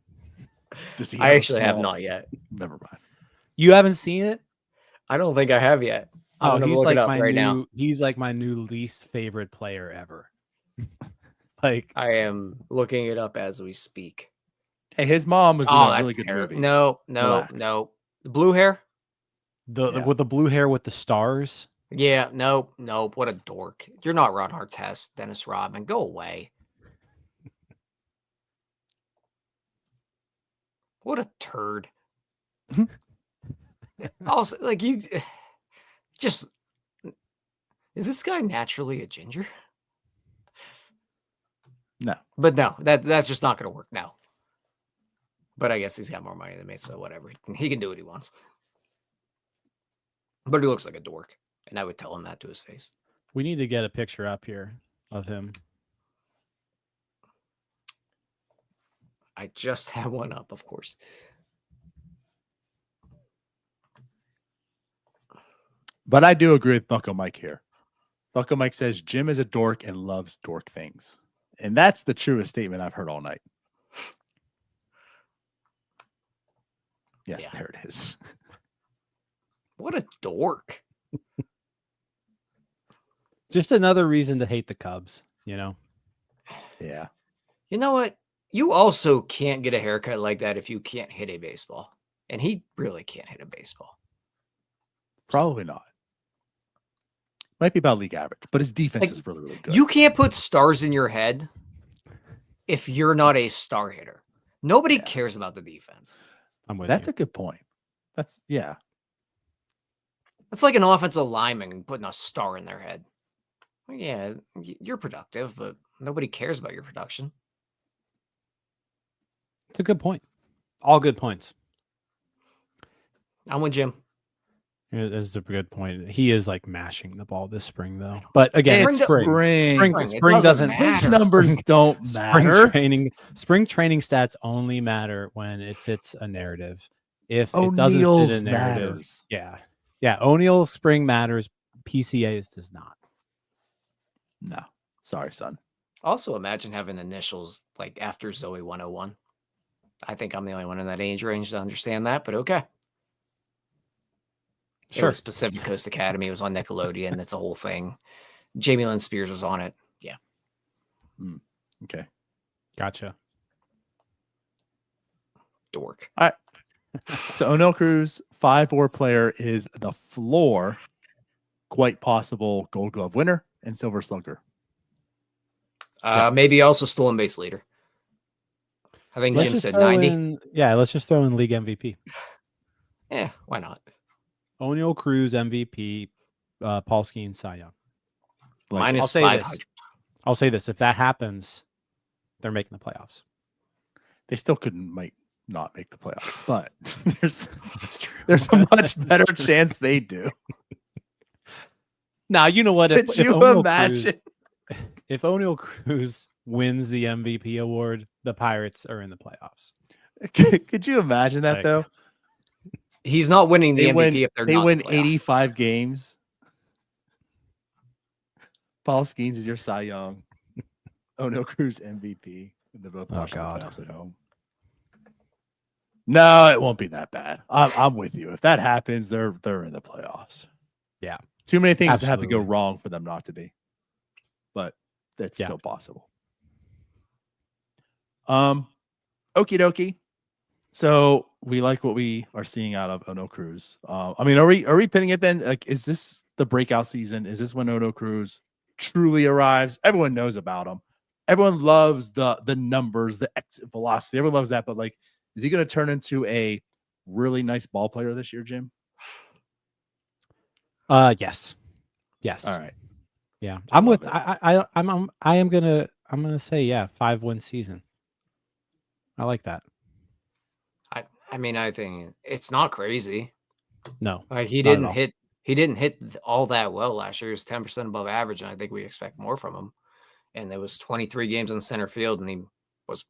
I actually have not yet. Never mind. You haven't seen it? I don't think I have yet. He's like he's like my new least favorite player ever. Like I am looking it up as we speak. Hey, his mom was in a really good movie. No. The blue hair? With the blue hair with the stars. Yeah, nope. What a dork. You're not Ron Artest, Dennis Rodman. Go away. What a turd. Also, like you just is this guy naturally a ginger? No. But no, that's just not gonna work now. But I guess he's got more money than me, so whatever. He can do what he wants. But he looks like a dork, and I would tell him that to his face. We need to get a picture up here of him. I just have one up, of course. But I do agree with Bucko Mike here. Bucko Mike says Jim is a dork and loves dork things. And that's the truest statement I've heard all night. Yes, yeah. There it is. What a dork. Just another reason to hate the Cubs, Yeah. You know what? You also can't get a haircut like that if you can't hit a baseball. And he really can't hit a baseball. Probably not. Might be about league average, but his defense is really, really good. You can't put stars in your head if you're not a star hitter. Nobody cares about the defense. I'm with That's you. a good point. That's like an offensive lineman putting a star in their head. Well, yeah, you're productive, but nobody cares about your production. It's a good point. All good points. I'm with Jim. That's a good point. He is like mashing the ball this spring, though. But again, It's it's spring. spring. Spring doesn't His matter. numbers don't matter. Spring training stats only matter when it fits a narrative. If it doesn't fit O'Neill's a narrative, matters. yeah. O'Neill's spring matters. PCA's does not. No, sorry, son. Also, imagine having initials like after Zoe 101. I think I'm the only one in that age range to understand that, but okay. Sure. It was Pacific Coast Academy. It was on Nickelodeon. That's a whole thing. Jamie Lynn Spears was on it. Yeah. Okay. Gotcha. Dork. All right. So Oneil Cruz, 5-4 player, is the floor. Quite possible Gold Glove winner and Silver Slugger. Maybe also stolen base leader. I think Jim said 90. Let's just throw in league MVP. Yeah, why not? Oneil Cruz MVP, Paul Skeens Cy Young. Minus 500. I'll say this: if that happens, they're making the playoffs. They still might not make the playoffs, but there's a much better chance they do. Now, you know what? Could you imagine? If Oneil Cruz wins the MVP award, the Pirates are in the playoffs. Could you imagine that, though? He's not winning the MVP if they're they not win in the playoffs. 85 games. Paul Skeens is your Cy Young. Oneil Cruz MVP. They're both watching the playoffs at home. No, it won't be that bad. I'm with you. If that happens, they're in the playoffs. Yeah. Too many things have to go wrong for them not to be. But that's still possible. Okie dokie. So we like what we are seeing out of Oneil Cruz. I mean, are we pinning it then? Like, is this the breakout season? Is this when Oneil Cruz truly arrives? Everyone knows about him. Everyone loves the numbers, the exit velocity. Everyone loves that. But like, is he going to turn into a really nice ball player this year, Jim? Yes. All right. Yeah, I'm with. I'm gonna say 5-win season. I like that. I mean, I think it's not crazy. No, like he didn't hit all that well last year. He was 10% above average, and I think we expect more from him. And there was 23 games in center field, and he was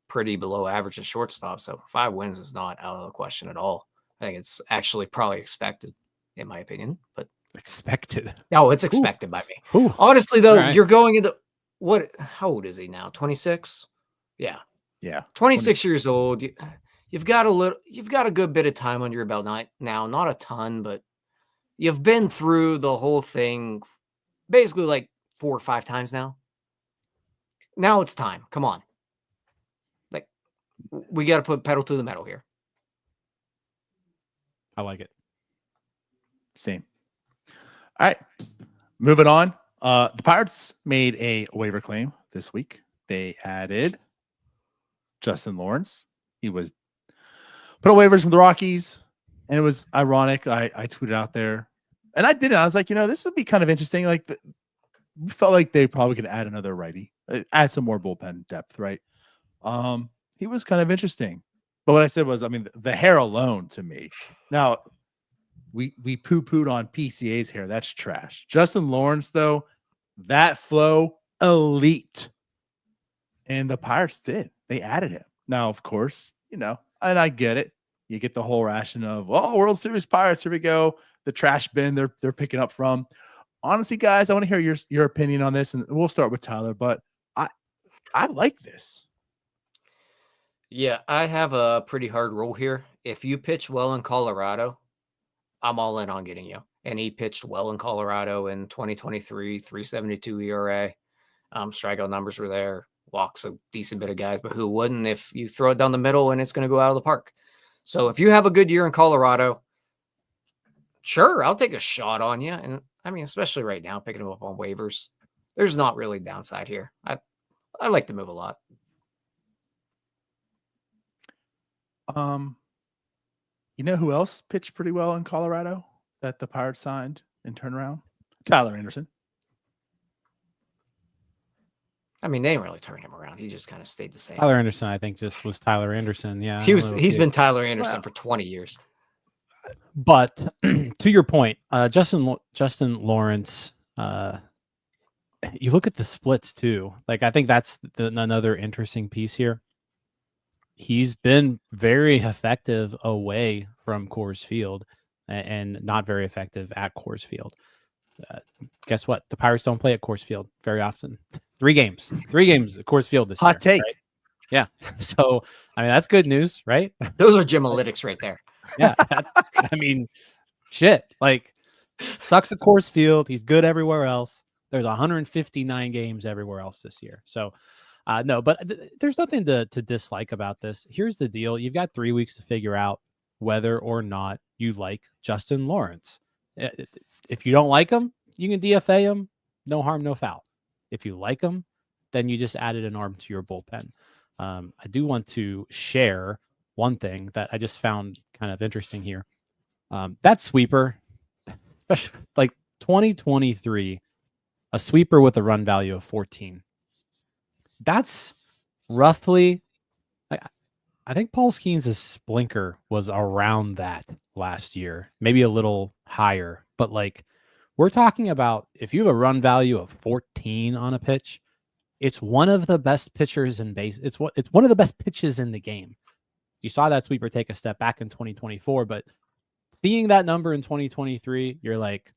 pretty below average at shortstop. So 5 wins is not out of the question at all. I think it's actually probably expected, in my opinion. But expected? No, it's expected by me. Ooh. Honestly, though, you're going into what? How old is he now? 26. Yeah. 26 years old. You've got a good bit of time on your belt now. Not a ton, but you've been through the whole thing basically like 4 or 5 times now. Now it's time. Come on. Like, we got to put pedal to the metal here. I like it. Same. All right. Moving on. The Pirates made a waiver claim this week. They added Justin Lawrence. He was put on waivers from the Rockies, and it was ironic. I tweeted out there, and I did it. I was like, this would be kind of interesting. Like, we felt like they probably could add another righty, add some more bullpen depth, right? He was kind of interesting. But what I said was, I mean, the hair alone to me. Now, we poo-pooed on PCA's hair. That's trash. Justin Lawrence, though, that flow, elite. And the Pirates did. They added him. Now, of course, and I get it. You get the whole ration of, World Series Pirates, here we go. The trash bin they're picking up from. Honestly, guys, I want to hear your opinion on this, and we'll start with Tyler, but I like this. Yeah, I have a pretty hard rule here. If you pitch well in Colorado, I'm all in on getting you. And he pitched well in Colorado in 2023, 3.72 ERA. Strikeout numbers were there. Walks a decent bit of guys, but who wouldn't if you throw it down the middle and it's going to go out of the park? So if you have a good year in Colorado, sure, I'll take a shot on you. And I mean, especially right now, picking him up on waivers, there's not really downside here. I like to move a lot. You know who else pitched pretty well in Colorado that the Pirates signed and turned around? Tyler Anderson. I mean, they didn't really turn him around. He just kind of stayed the same. Tyler Anderson, I think, just was Tyler Anderson. Yeah, he's been Tyler Anderson for 20 years. But to your point, Justin Lawrence, you look at the splits too. Like, I think that's another interesting piece here. He's been very effective away from Coors Field and not very effective at Coors Field. Guess what? The Pirates don't play at Coors Field very often. 3 games at Coors Field this year. Hot take. Right? Yeah. So, I mean, that's good news, right? Those are Gymalytics right there. Yeah. I mean, shit. Like, sucks at Coors Field. He's good everywhere else. There's 159 games everywhere else this year. So, no, but there's nothing to dislike about this. Here's the deal. You've got 3 weeks to figure out whether or not you like Justin Lawrence. If you don't like him, you can DFA him. No harm, no foul. If you like him, then you just added an arm to your bullpen. I do want to share one thing that I just found kind of interesting here. That sweeper, especially like 2023, a sweeper with a run value of 14. That's roughly, I think Paul Skeens' Splinker was around that last year, maybe a little higher. But like, we're talking about if you have a run value of 14 on a pitch, it's one of the best pitchers in base. It's one of the best pitches in the game. You saw that sweeper take a step back in 2024, but seeing that number in 2023, you're like,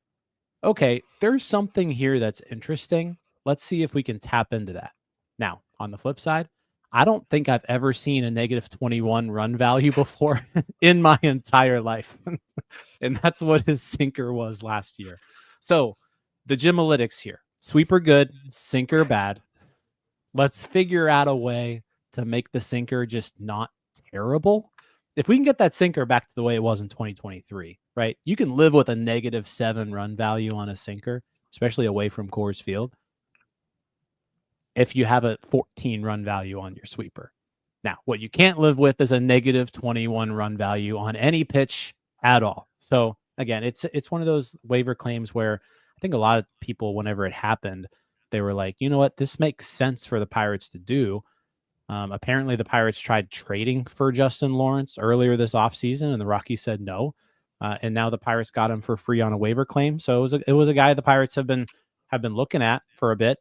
okay, there's something here that's interesting. Let's see if we can tap into that. Now, on the flip side, I don't think I've ever seen a negative 21 run value before in my entire life. And that's what his sinker was last year. So the Gymalytics here, sweeper good, sinker bad. Let's figure out a way to make the sinker just not terrible. If we can get that sinker back to the way it was in 2023, right? You can live with a -7 run value on a sinker, especially away from Coors Field, if you have a 14 run value on your sweeper. Now, what you can't live with is a -21 run value on any pitch at all. So again, it's one of those waiver claims where I think a lot of people, whenever it happened, they were like, you know what, this makes sense for the Pirates to do. Apparently the Pirates tried trading for Justin Lawrence earlier this offseason, and the Rockies said no. And now the Pirates got him for free on a waiver claim. So it was a guy the Pirates have been looking at for a bit.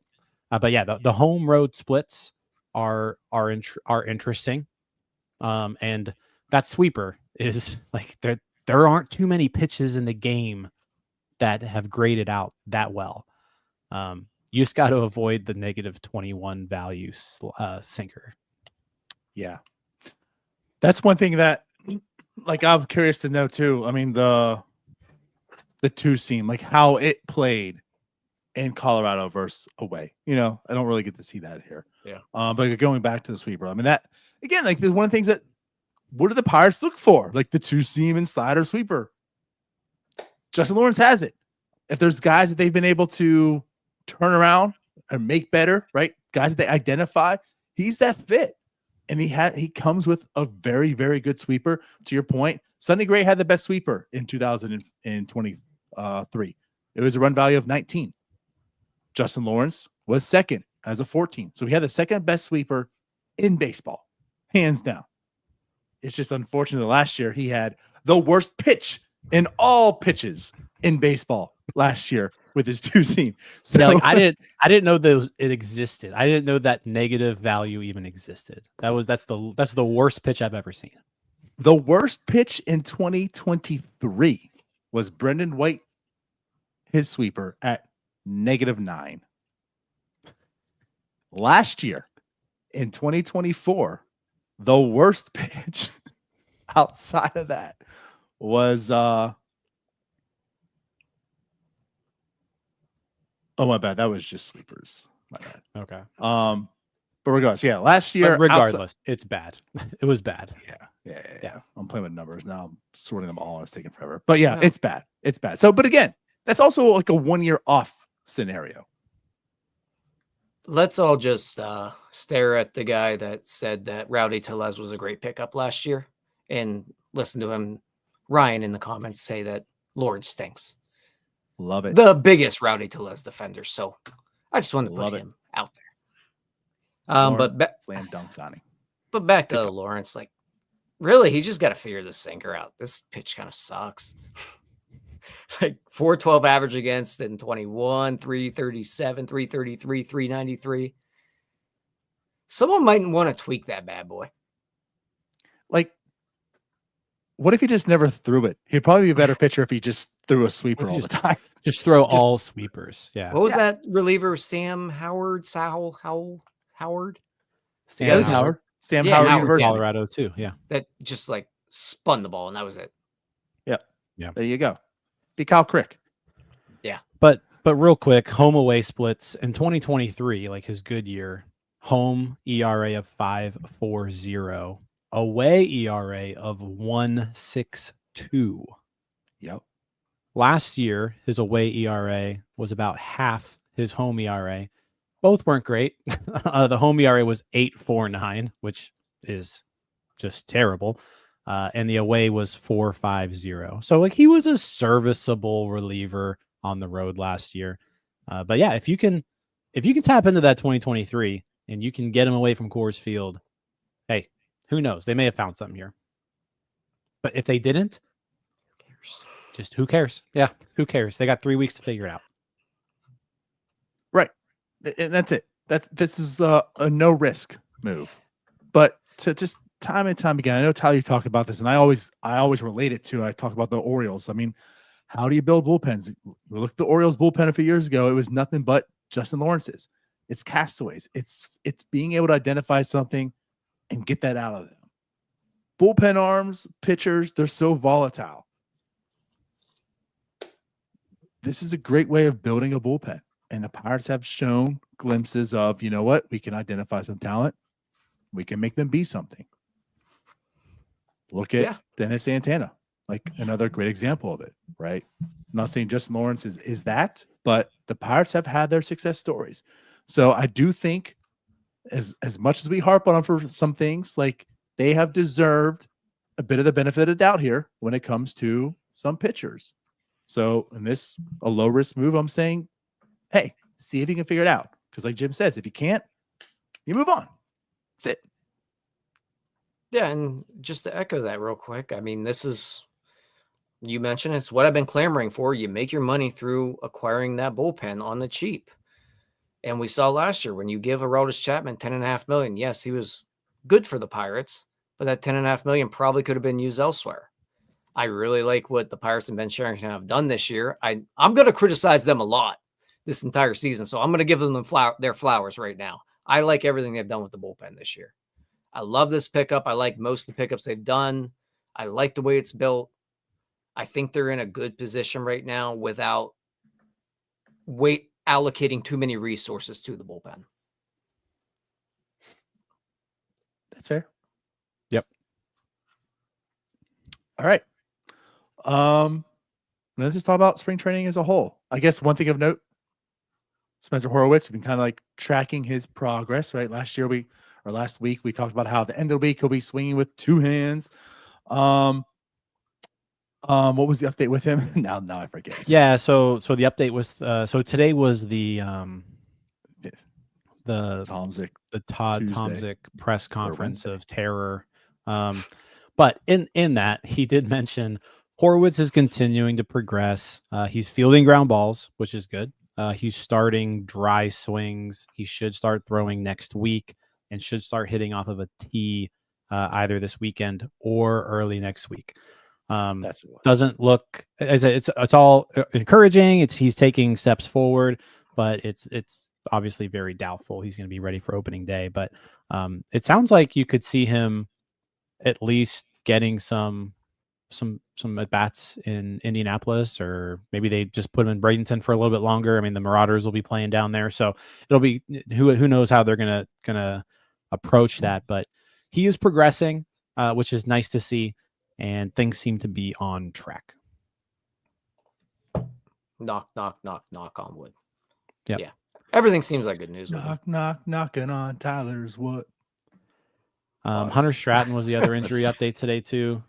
But yeah, the home road splits are interesting. And that sweeper is like, there aren't too many pitches in the game that have graded out that well. You just got to avoid the -21 value sinker. Yeah. That's one thing that, like, I'm curious to know too. I mean, the 2-seam, like how it played in Colorado versus away. You know, I don't really get to see that here. Yeah. But going back to the sweeper, I mean, that again, like, there's one of the things that, what do the Pirates look for? Like the 2-seam and slider sweeper. Justin Lawrence has it. If there's guys that they've been able to turn around and make better, right? Guys that they identify, he's that fit. And he comes with a very, very good sweeper. To your point, Sonny Gray had the best sweeper in 2023. It was a run value of 19. Justin Lawrence was second as a 14. So he had the second best sweeper in baseball, hands down. It's just unfortunate that last year he had the worst pitch in all pitches in baseball last year with his 2-seam. So yeah, like, I didn't know that it existed. I didn't know that negative value even existed. That's the worst pitch I've ever seen. The worst pitch in 2023 was Brendan White, his sweeper, at -9. Last year in 2024, the worst pitch outside of that was oh, my bad. That was just sweepers. My bad. Okay. But regardless, yeah, last year. But regardless, it's bad. It was bad. Yeah. I'm playing with numbers now. I'm sorting them all. It's taking forever. But yeah, it's bad. It's bad. So, but again, that's also like a 1-year off scenario. Let's all just stare at the guy that said that Rowdy Tellez was a great pickup last year and listen to him, Ryan, in the comments say that Lawrence stinks. Love it. The biggest Rowdy Tellez defender. So I just want to put him out there. But slam dunks on him. But back to Lawrence, like, Really, he just got to figure this sinker out. This pitch kind of sucks. Like 412 average against in 21, 337, 333, 393. Someone might want to tweak that bad boy. Like, what if he just never threw it? He'd probably be a better pitcher if he just threw a sweeper all the time. Just throw all sweepers. Yeah. What was that reliever? Sam Howard? Howard? Sam Howard. Sam Howard University. Colorado too. Yeah. That just like spun the ball and that was it. Yeah. There you go. Be Kyle Crick. Yeah. But real quick, home away splits in 2023, like his good year, home ERA of 5.40, away ERA of 1.62. Yep. Last year, his away ERA was about half his home ERA. Both weren't great. The home ERA was 8.49, which is just terrible. And the away was 4.50. So like he was a serviceable reliever on the road last year. But yeah, if you can tap into that 2023 and you can get him away from Coors Field, hey, who knows? They may have found something here. But if they didn't, just who cares? Yeah, who cares? They got 3 weeks to figure it out. Right. And that's it. This is a no risk move. But to just time and time again, I know Tyler, you talked about this, and I always relate it to. I talk about the Orioles. I mean, how do you build bullpens? We looked at the Orioles bullpen a few years ago. It was nothing but Justin Lawrence's. It's castaways. It's being able to identify something and get that out of them. Bullpen arms, pitchers, they're so volatile. This is a great way of building a bullpen. And the Pirates have shown glimpses of, you know what? We can identify some talent. We can make them be something. Look at Dennis Santana, like another great example of it, right? I'm not saying Justin Lawrence is that, but the Pirates have had their success stories. So I do think as much as we harp on them for some things, like they have deserved a bit of the benefit of the doubt here when it comes to some pitchers. So in this, a low risk move, I'm saying, hey, see if you can figure it out. Because like Jim says, if you can't, you move on. That's it. Yeah, and just to echo that real quick, I mean, this is, you mentioned it's what I've been clamoring for. You make your money through acquiring that bullpen on the cheap. And we saw last year when you give Aroldis Chapman $10.5 million, yes, he was good for the Pirates, but that $10.5 million probably could have been used elsewhere. I really like what the Pirates and Ben Cherington have done this year. I'm going to criticize them a lot this entire season, so I'm going to give them their flowers right now. I like everything they've done with the bullpen this year. I love this pickup. I like most of the pickups they've done. I like the way it's built. I think they're in a good position right now without allocating too many resources to the bullpen. That's fair. Yep. All right. Let's just talk about spring training as a whole. I guess one thing of note, Spencer Horwitz, we've been kind of like tracking his progress, right? Last week, we talked about how at the end of the week, he'll be swinging with two hands. What was the update with him? now I forget. Yeah. So the update was, so today was the Todd Tomzik press conference of terror. But in that, he did mention Horwitz is continuing to progress. He's fielding ground balls, which is good. He's starting dry swings. He should start throwing next week and should start hitting off of a tee either this weekend or early next week. Doesn't look, as it's all encouraging. He's taking steps forward, but it's obviously very doubtful he's going to be ready for opening day. But it sounds like you could see him at least getting some at bats in Indianapolis, or maybe they just put him in Bradenton for a little bit longer. I mean, the Marauders will be playing down there, so it'll be who knows how they're gonna approach that. But he is progressing, which is nice to see, and things seem to be on track. Knock, knock, knock, knock on wood. Yep. Yeah, everything seems like good news. Knocking on Tyler's wood. Hunter Stratton was the other injury update today too.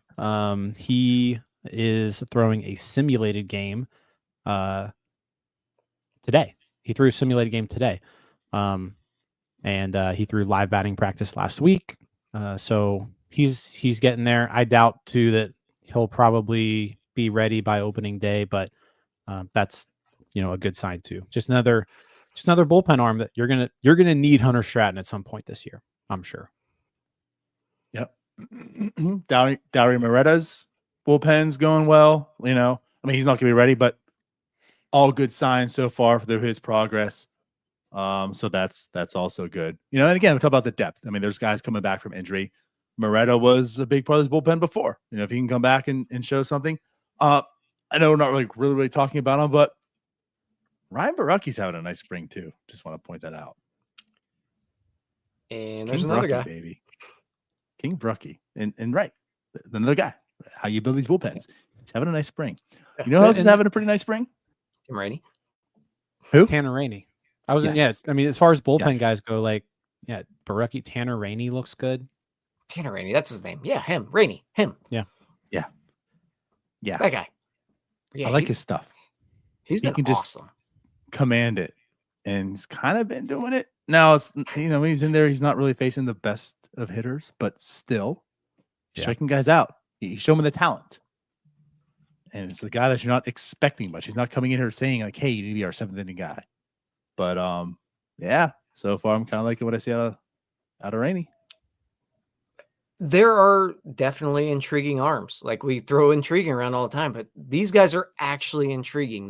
He is throwing a simulated game today. He threw a simulated game today. And he threw live batting practice last week. So he's getting there. I doubt too that he'll probably be ready by opening day, but that's a good sign too. Just another bullpen arm that you're gonna need Hunter Stratton at some point this year, I'm sure. Yep. Dowry Moretta's bullpen's going well. I mean, he's not gonna be ready, but all good signs so far through his progress. So that's also good. And again, we talk about the depth. I mean, there's guys coming back from injury. Moretta was a big part of this bullpen before. If he can come back and show something. I know we're not really talking about him, but Ryan Baracki's having a nice spring too. Just want to point that out. And there's another guy, baby. King Brucky. And right, another guy. How you build these bullpens. He's having a nice spring. You know who else is having a pretty nice spring? Tanner Rainey. Who? Tanner Rainey. Yes. I mean, as far as bullpen guys go, Baracki, Tanner Rainey looks good. Tanner Rainey, that's his name. Yeah, him. Rainey. Him. Yeah. That guy. Yeah, I like his stuff. He's been awesome. Just command it. And he's kind of been doing it. Now it's when he's in there, he's not really facing the best of hitters, but still striking guys out. He's showing the talent. And it's a guy that you're not expecting much. He's not coming in here saying like, hey, you need to be our 7th inning guy. But so far I'm kind of liking what I see out of Rainey. There are definitely intriguing arms. Like we throw intriguing around all the time, but these guys are actually intriguing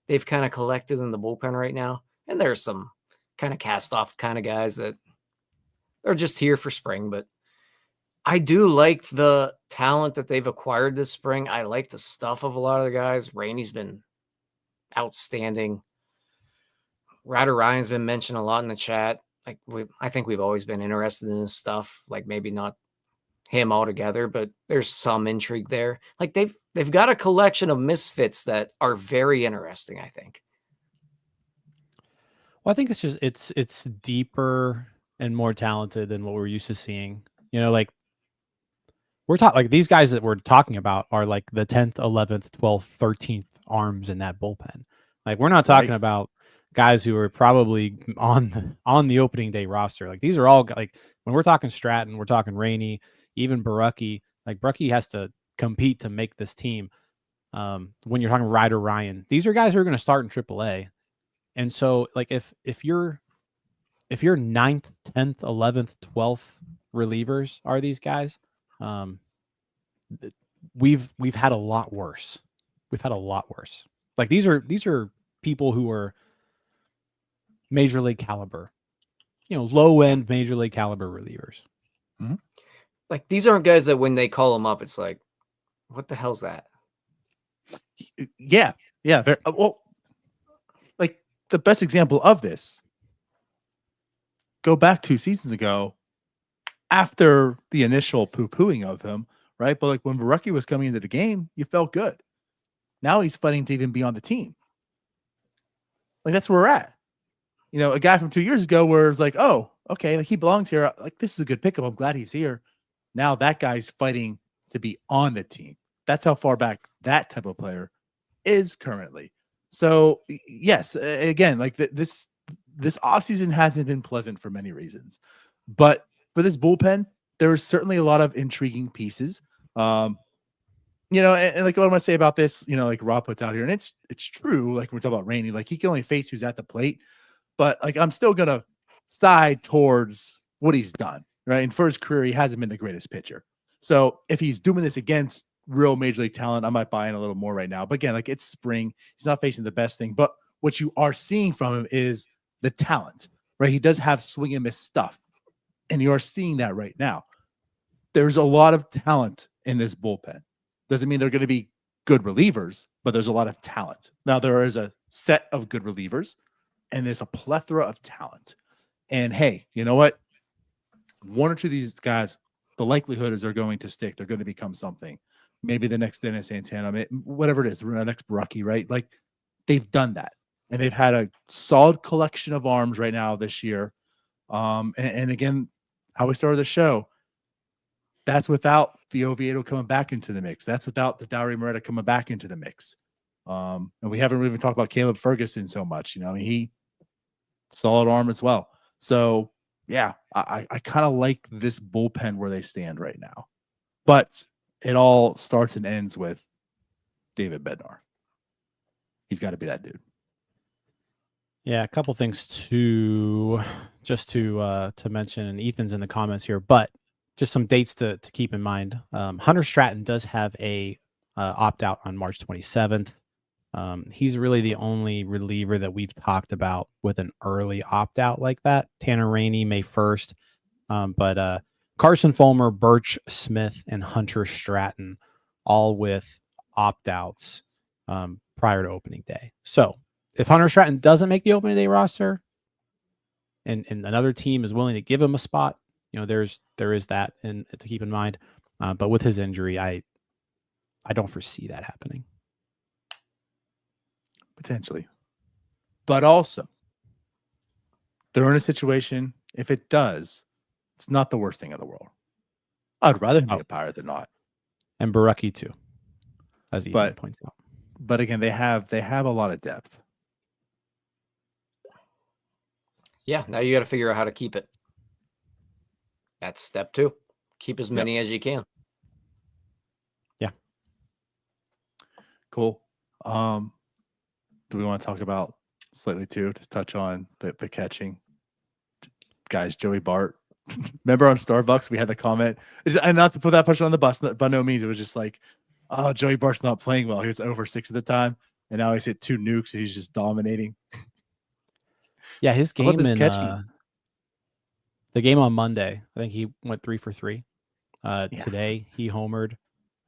they've kind of collected in the bullpen right now. And there's some kind of cast off kind of guys that are just here for spring, but I do like the talent that they've acquired this spring. I like the stuff of a lot of the guys. Rainey's been outstanding. Ryder Ryan's been mentioned a lot in the chat. I think we've always been interested in this stuff. Like maybe not him altogether, but there's some intrigue there. Like they've got a collection of misfits that are very interesting, I think. Well, I think it's just it's deeper and more talented than what we're used to seeing. We're talking these guys that we're talking about are like the 10th, 11th, 12th, 13th arms in that bullpen. Like we're not talking about guys who are probably on the opening day roster. Like these are all like when we're talking Stratton, we're talking Rainey, even Baracki. Like Baracki has to compete to make this team. When you're talking Ryder Ryan, these are guys who are going to start in AAA. And so like if you're 9th, 10th, 11th, 12th relievers are these guys, we've had a lot worse. We've had a lot worse. Like these are people who are major league caliber, low end major league caliber relievers. Mm-hmm. Like these aren't guys that when they call them up, it's like, what the hell's that? Yeah. Well, like the best example of this, go back 2 seasons ago after the initial poo-pooing of him, right? But like when Baracki was coming into the game, you felt good. Now he's fighting to even be on the team. Like that's where we're at. A guy from 2 years ago where it's like, oh, okay, like he belongs here. Like this is a good pickup. I'm glad he's here. Now that guy's fighting to be on the team. That's how far back that type of player is currently. So yes, again, like this offseason hasn't been pleasant for many reasons, but for this bullpen, there is certainly a lot of intriguing pieces. And like what I'm gonna say about this, like Rob puts out here, and it's true. Like when we're talking about Rainey, like he can only face who's at the plate, but like I'm still gonna side towards what he's done, right? And for his career, he hasn't been the greatest pitcher. So if he's doing this against real major league talent, I might buy in a little more right now. But again, like it's spring, he's not facing the best thing. But what you are seeing from him is the talent, right? He does have swing and miss stuff, and you are seeing that right now. There's a lot of talent in this bullpen. Doesn't mean they're going to be good relievers, but there's a lot of talent. Now, there is a set of good relievers, and there's a plethora of talent. And hey, you know what? 1 or 2 of these guys, the likelihood is they're going to stick. They're going to become something. Maybe the next Dennis Santana, whatever it is, the next Baracki, right? Like they've done that, and they've had a solid collection of arms right now this year. And again, how we started the show, that's without the Oviedo coming back into the mix. That's without the Dowry Moretta coming back into the mix. And we haven't even talked about Caleb Ferguson so much. He solid arm as well. So yeah, I kind of like this bullpen where they stand right now. But it all starts and ends with David Bednar. He's got to be that dude. Yeah, a couple things to mention, and Ethan's in the comments here, but just some dates to keep in mind. Hunter Stratton does have a opt out on March 27th. He's really the only reliever that we've talked about with an early opt out like that. Tanner Rainey, May 1st, but Carson Fulmer, Birch Smith, and Hunter Stratton, all with opt outs prior to opening day. So if Hunter Stratton doesn't make the opening day roster, and another team is willing to give him a spot, there is that to keep in mind. But with his injury, I don't foresee that happening. Potentially. But also, they're in a situation, if it does, it's not the worst thing in the world. I'd rather be a Pirate than not. And Baraki too, as Ethan points out. But again, they have a lot of depth. Yeah, now you got to figure out how to keep it. That's step 2. Keep as many as you can. Yeah. Cool. Do we want to talk about slightly too, just touch on the catching? Guys, Joey Bart. Remember on Starbucks, we had the comment, and not to put that pressure on the bus, by no means. It was just like, oh, Joey Bart's not playing well. He was over 6 at the time, and now he's hit 2 nukes, and he's just dominating. Yeah, his game in the game on Monday, I think he went 3 for 3. Today he homered.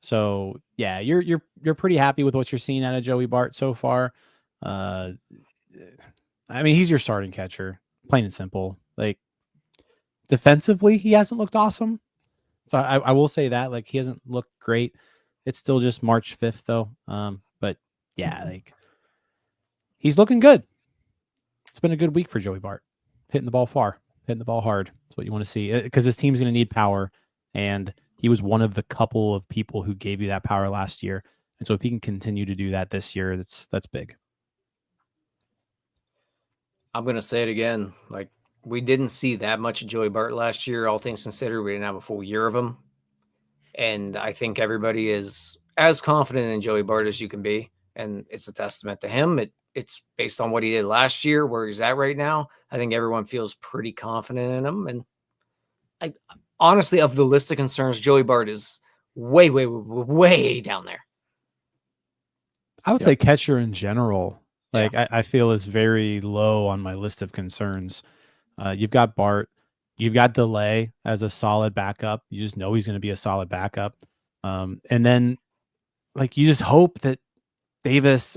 So yeah, you're pretty happy with what you're seeing out of Joey Bart so far. I mean, he's your starting catcher, plain and simple. Like defensively, he hasn't looked awesome. So I will say that, like, he hasn't looked great. It's still just March 5th though. But yeah, like he's looking good. It's been a good week for Joey Bart. Hitting the ball far, hitting the ball hard. That's what you want to see, because his team's going to need power. And he was one of the couple of people who gave you that power last year. And so if he can continue to do that this year, that's big. I'm going to say it again. Like, we didn't see that much of Joey Bart last year. All things considered, we didn't have a full year of him. And I think everybody is as confident in Joey Bart as you can be. And it's a testament to him. It's based on what he did last year, where he's at right now. I think everyone feels pretty confident in him. And I honestly, of the list of concerns, Joey Bart is way, way, way down there. I would say catcher in general, like I feel is very low on my list of concerns. You've got Bart, you've got Delay as a solid backup. You just know he's going to be a solid backup. And then like, you just hope that Davis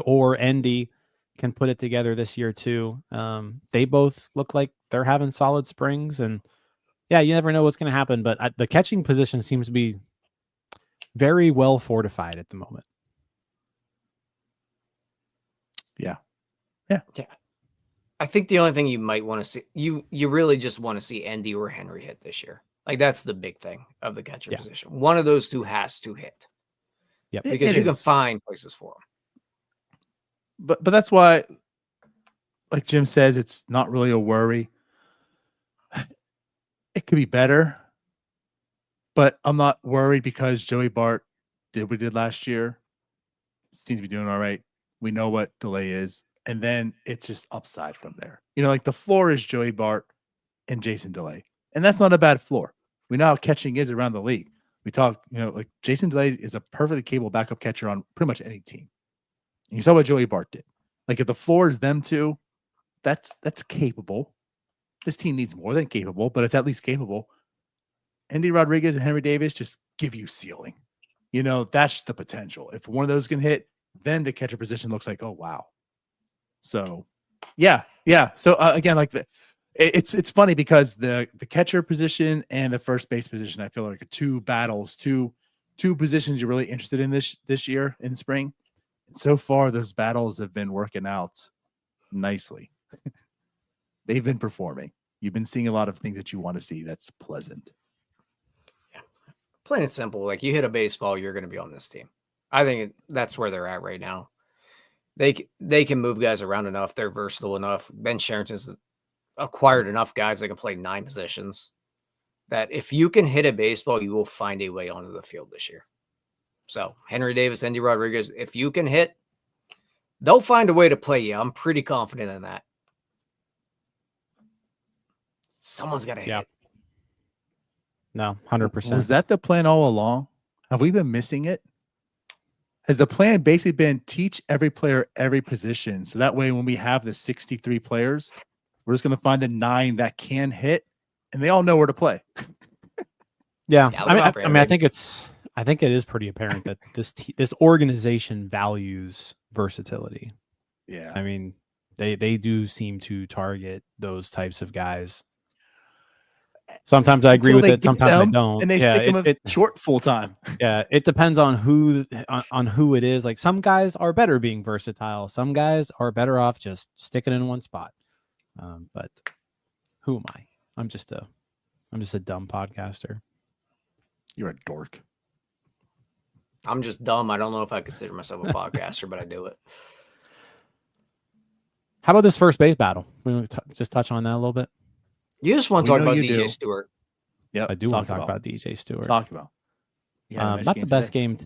or Endy can put it together this year too. They both look like they're having solid springs, and yeah, you never know what's going to happen, but the catching position seems to be very well fortified at the moment. Yeah. I think the only thing you might want to see, you really just want to see Endy or Henry hit this year. Like, that's the big thing of the catcher position. One of those two has to hit. Yep. Because you can find places for them. But that's why, like Jim says, it's not really a worry. It could be better, but I'm not worried because Joey Bart did what he did last year. Seems to be doing all right. We know what Delay is. And then it's just upside from there. Like the floor is Joey Bart and Jason Delay. And that's not a bad floor. We know how catching is around the league. We talk, like Jason Delay is a perfectly capable backup catcher on pretty much any team. And you saw what Joey Bart did. Like, if the floor is them two, that's capable. This team needs more than capable, but it's at least capable. Endy Rodriguez and Henry Davis just give you ceiling. That's the potential. If one of those can hit, then the catcher position looks like, oh, wow. So, yeah. So, again, like it's funny because the catcher position and the first base position, I feel like, are two battles, two positions you're really interested in this year in spring. And so far, those battles have been working out nicely. They've been performing. You've been seeing a lot of things that you want to see. That's pleasant. Yeah. Plain and simple. Like, you hit a baseball, you're going to be on this team. I think that's where they're at right now. They can move guys around enough. They're versatile enough. Ben Sherrington's acquired enough guys that can play 9 positions that if you can hit a baseball, you will find a way onto the field this year. So Henry Davis, Andy Rodriguez, if you can hit, they'll find a way to play you. I'm pretty confident in that. Someone's got to hit. No, 100%. Was that the plan all along? Have we been missing it? Has the plan basically been teach every player every position? So that way, when we have the 63 players, we're just going to find the 9 that can hit, and they all know where to play. Yeah, Yeah, I mean, I think it is pretty apparent that this organization values versatility. Yeah, I mean, they do seem to target those types of guys. Sometimes I agree with it. Sometimes I don't. And they stick them short full time. Yeah, it depends on who it is. Like some guys are better being versatile. Some guys are better off just sticking in one spot. But who am I? I'm just a dumb podcaster. You're a dork. I'm just dumb. I don't know if I consider myself a podcaster, but I do it. How about this first base battle? We want to just touch on that a little bit. You just want to talk about DJ Stewart. Yeah, I do want to talk about DJ Stewart. Talk about. Yeah, not the best game.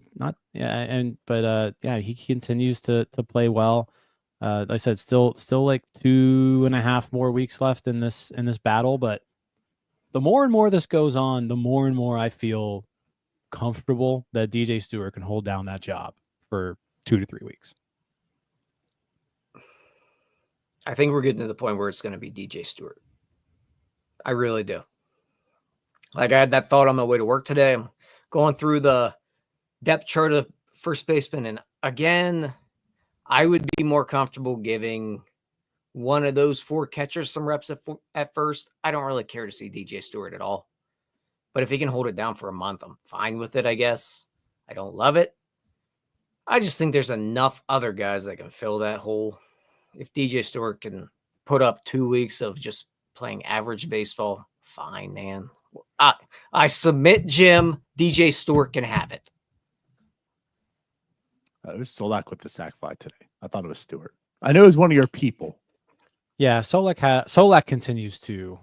But he continues to play well. Like I said, still like 2.5 more weeks left in this battle. But the more and more this goes on, the more and more I feel comfortable that DJ Stewart can hold down that job for 2 to 3 weeks. I think we're getting to the point where it's going to be DJ Stewart. I really do. Like I had that thought on my way to work today. I'm going through the depth chart of first baseman. And again, I would be more comfortable giving one of those 4 catchers some reps at first. I don't really care to see DJ Stewart at all. But if he can hold it down for a month, I'm fine with it, I guess. I don't love it. I just think there's enough other guys that can fill that hole. If DJ Stewart can put up 2 weeks of just playing average baseball, fine, man. I submit, Jim. DJ Stewart can have it. It was Solak with the sack fly today. I thought it was Stewart. I know it was one of your people. Yeah, Solak continues to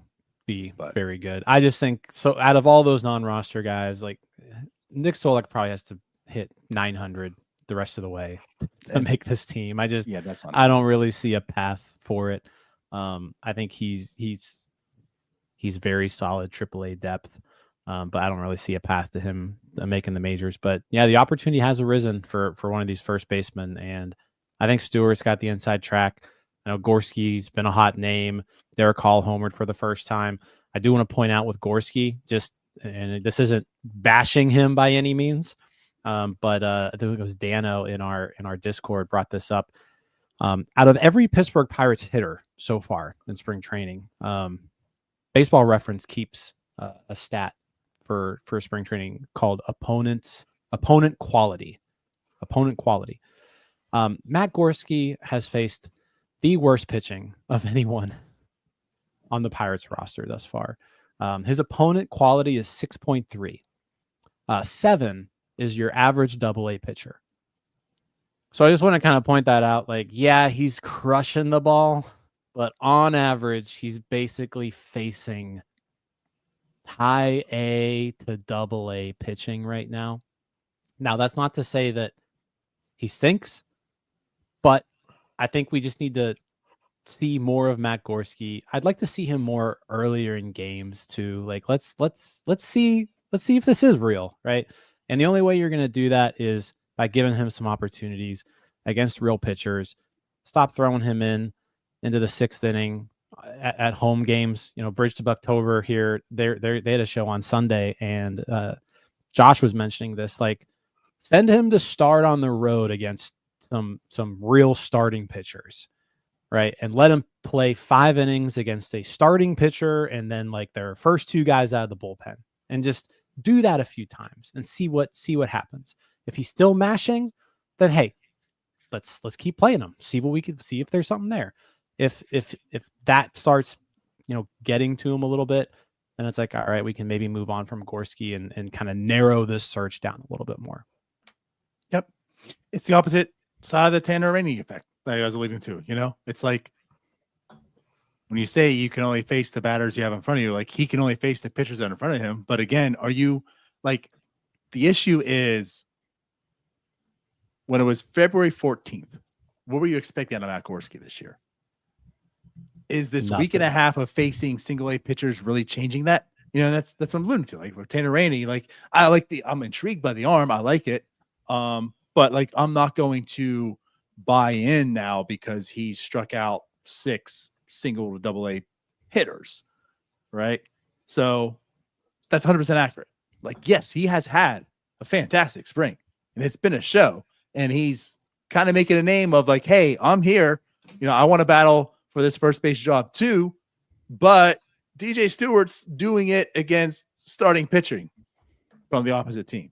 be very good. I just think so. Out of all those non-roster guys, like Nick Solak probably has to hit 900 the rest of the way to make this team. I don't really see a path for it. I think he's very solid AAA depth, but I don't really see a path to him making the majors. But yeah, the opportunity has arisen for one of these first basemen, and I think Stewart's got the inside track. I know Gorski's been a hot name. Derek Hall homered for the first time. I do want to point out with Gorski, and this isn't bashing him by any means, but I think it was Dano in our Discord brought this up. Out of every Pittsburgh Pirates hitter so far in spring training, Baseball Reference keeps a stat for spring training called opponent quality. Matt Gorski has faced the worst pitching of anyone on the Pirates roster thus far. His opponent quality is 6.3. 7 is your average AA pitcher. So I just want to kind of point that out. Like, yeah, he's crushing the ball, but on average, he's basically facing high A to AA pitching right now. Now, that's not to say that he stinks, but I think we just need to see more of Matt Gorski. I'd like to see him more earlier in games too. Like, let's see if this is real, right? And the only way you're going to do that is by giving him some opportunities against real pitchers. Stop throwing him into the 6th inning at home games. You know, Bridge to Bucktober here. They had a show on Sunday, and Josh was mentioning this. Like, send him to start on the road against some real starting pitchers, right? And let him play 5 innings against a starting pitcher, and then like their first 2 guys out of the bullpen, and just do that a few times and see what happens. If he's still mashing, then hey, let's keep playing him. See what we can see if there's something there. If that starts, getting to him a little bit, then it's like, all right, we can maybe move on from Gorski and kind of narrow this search down a little bit more. Yep. It's the opposite side of the Tanner Rainey effect that I was alluding to. It's like when you say you can only face the batters you have in front of you, like he can only face the pitchers that are in front of him. But again, are you like the issue is when it was February 14th, what were you expecting out of Matt Gorski this year? Is this week and a half of facing single A pitchers really changing that? That's what I'm alluding to. Like with Tanner Rainey, like I'm intrigued by the arm. I like it. But like I'm not going to buy in now because he struck out 6 single to double A hitters, right? So that's 100% accurate. Like, yes, he has had a fantastic spring and it's been a show, and he's kind of making a name of like, hey, I'm here. I want to battle for this first base job too, but DJ Stewart's doing it against starting pitching from the opposite team.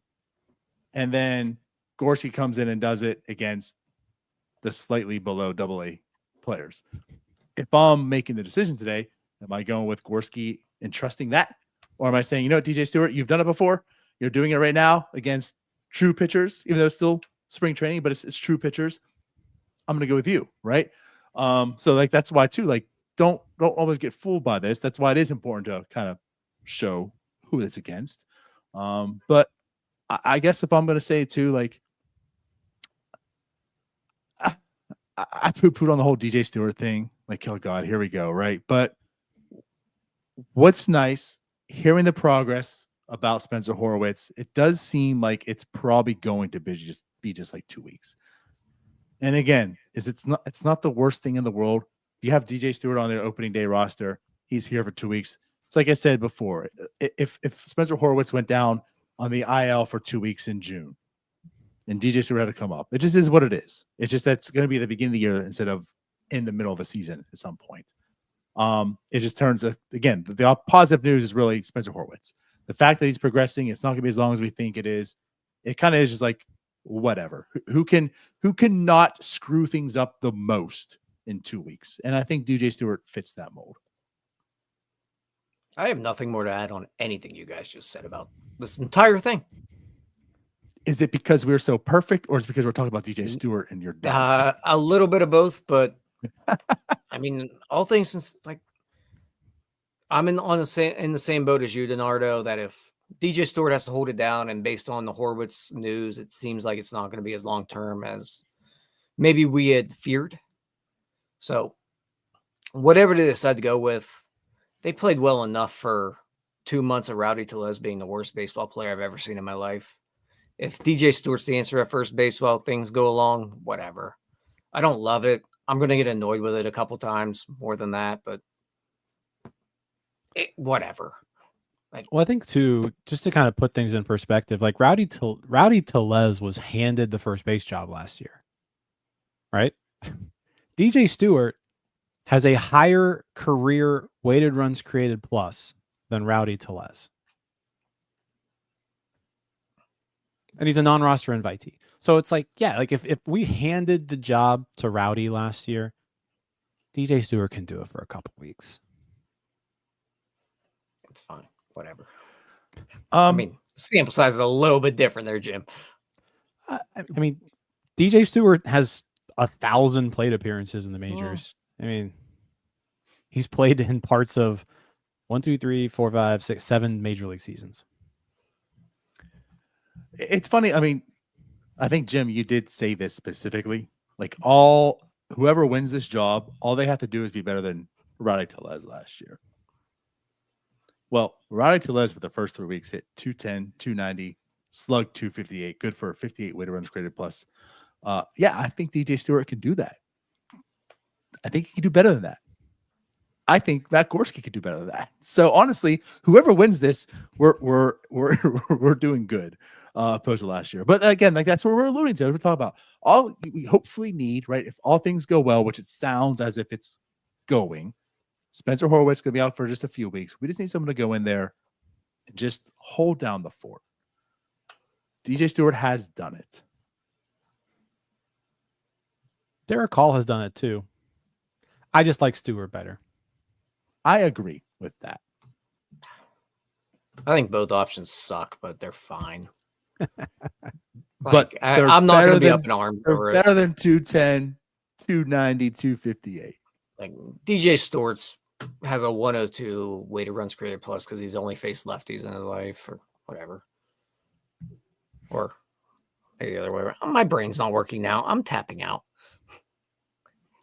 And then Gorski comes in and does it against the slightly below double A players. If I'm making the decision today, am I going with Gorski and trusting that? Or am I saying, DJ Stewart, you've done it before. You're doing it right now against true pitchers, even though it's still spring training, but it's true pitchers. I'm going to go with you, right? So like that's why too, like don't always get fooled by this. That's why it is important to kind of show who it's against. But I guess if I'm going to say too, like I poo-pooed on the whole DJ Stewart thing. Like, oh God, here we go, right? But what's nice, hearing the progress about Spencer Horwitz, it does seem like it's probably going to be just like 2 weeks. And again, it's not the worst thing in the world. You have DJ Stewart on their opening day roster. He's here for 2 weeks. It's like I said before, if Spencer Horwitz went down on the IL for 2 weeks in June and DJ Stewart had to come up, it just is what it is. It's just that's going to be the beginning of the year instead of in the middle of a season at some point. It just turns again, the positive news is really Spencer Horwitz. The fact that he's progressing, it's not going to be as long as we think it is. It kind of is just like whatever. Who can not screw things up the most in 2 weeks? And I think DJ Stewart fits that mold. I have nothing more to add on anything you guys just said about this entire thing. Is it because we're so perfect, or is it because we're talking about DJ Stewart and you're done? A little bit of both, but I mean, all things since like I'm in the same boat as you, Donardo, that if DJ Stewart has to hold it down, and based on the Horwitz news, it seems like it's not going to be as long term as maybe we had feared. So whatever they decide to go with, they played well enough for 2 months of Rowdy Tellez being the worst baseball player I've ever seen in my life. If DJ Stewart's the answer at first base while things go along, whatever. I don't love it. I'm going to get annoyed with it a couple times more than that, but whatever. Well, I think too, just to kind of put things in perspective, like Rowdy Tellez was handed the first base job last year, right? DJ Stewart has a higher career weighted runs created plus than Rowdy Tellez. And he's a non-roster invitee. So it's like, yeah, like if we handed the job to Rowdy last year, DJ Stewart can do it for a couple weeks. It's fine. Whatever. I mean, sample size is a little bit different there, Jim. I mean, DJ Stewart has 1,000 plate appearances in the majors. I mean, he's played in parts of 1, 2, 3, 4, 5, 6, 7 major league seasons. It's funny. I mean, I think, Jim, you did say this specifically. Like whoever wins this job, all they have to do is be better than Rowdy Tellez last year. Well, Rowdy Tellez for the first 3 weeks hit 210, 290, slugged 258, good for 58 weighted runs created plus. Yeah, I think DJ Stewart can do that. I think he can do better than that. I think Matt Gorski could do better than that. So honestly, whoever wins this, we're doing good opposed to last year. But again, like that's what we're alluding to. We're talking about all we hopefully need, right? If all things go well, which it sounds as if it's going, Spencer Horwitz is going to be out for just a few weeks. We just need someone to go in there and just hold down the fort. DJ Stewart has done it. Derek Hall has done it too. I just like Stewart better. I agree with that. I think both options suck, but they're fine. But I'm not going to be up in arms over it. Better than 210, 290, 258. Like DJ Stewart's has a 102 weighted runs created plus because he's only faced lefties in his life or whatever. Or maybe the other way around. My brain's not working now. I'm tapping out.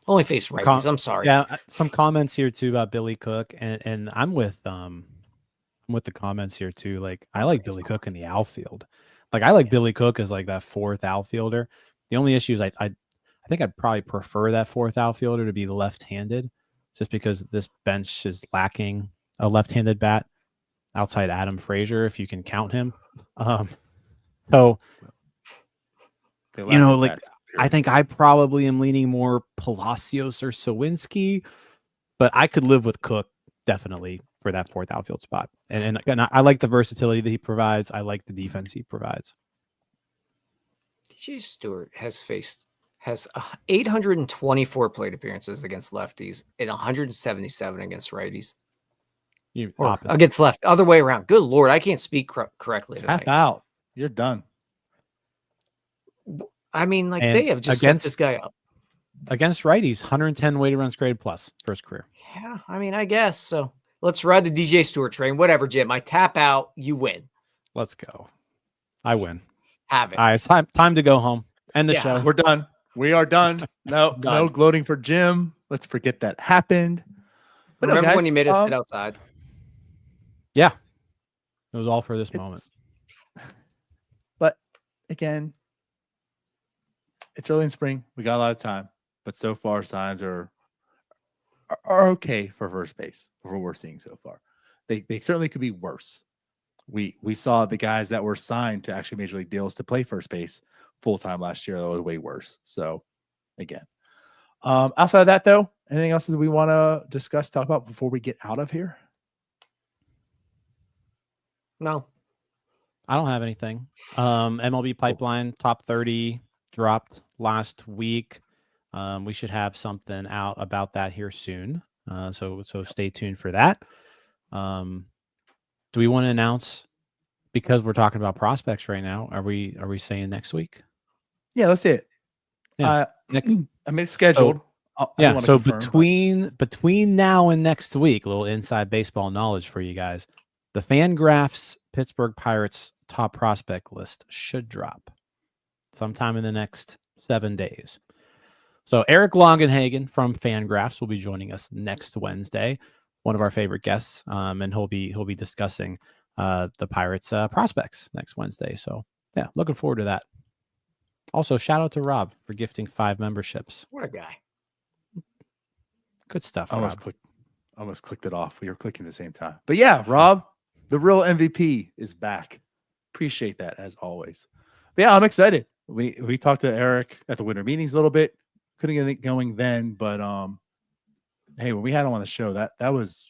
Only faced righties. I'm sorry. Yeah, some comments here too about Billy Cook, and I'm with the comments here too. Like, I like Billy Cook in the outfield. Like, I like Billy Cook as like that fourth outfielder. The only issue is I think I'd probably prefer that fourth outfielder to be left-handed, just because this bench is lacking a left-handed bat outside Adam Frazier, if you can count him. So, like, bats, I think I probably am leaning more Palacios or Sawinski, but I could live with Cook definitely for that fourth outfield spot. And I like the versatility that he provides. I like the defense he provides. DJ Stewart has 824 plate appearances against lefties and 177 against righties. Against left, other way around. Good Lord, I can't speak correctly tonight. Tap out. You're done. I mean, like, they have just set this guy up. Against righties, 110 weighted runs created plus for his career. Yeah, I mean, I guess so. Let's ride the DJ Stewart train. Whatever, Jim. I tap out. You win. Let's go. I win. Have it. All right, it's time to go home. End the show. We're done. We are done. No gloating for Jim. Let's forget that happened. But remember when you made us sit outside? Yeah. It was all for this moment. But again, it's early in spring. We got a lot of time. But so far, signs are okay for first base, for what we're seeing so far. They certainly could be worse. We saw the guys that were signed to actually major league deals to play first base full-time last year. That was way worse. So, again. Outside of that, though, anything else that we want to discuss, talk about before we get out of here? No. I don't have anything. MLB Pipeline top 30 dropped last week. We should have something out about that here soon. So stay tuned for that. Do we want to announce, because we're talking about prospects right now, are we saying next week? Yeah, let's see it. Yeah. I mean, it's scheduled. So between now and next week, a little inside baseball knowledge for you guys. The Fangraphs Pittsburgh Pirates top prospect list should drop sometime in the next 7 days. So Eric Longenhagen from Fangraphs will be joining us next Wednesday, one of our favorite guests, and he'll be discussing the Pirates prospects next Wednesday. So yeah, looking forward to that. Also, shout out to Rob for gifting 5 memberships. What a guy! Good stuff. I almost clicked it off. We were clicking at the same time. But yeah, Rob, the real MVP is back. Appreciate that as always. But yeah, I'm excited. We talked to Eric at the winter meetings a little bit. Couldn't get it going then, but hey, when we had him on the show, that was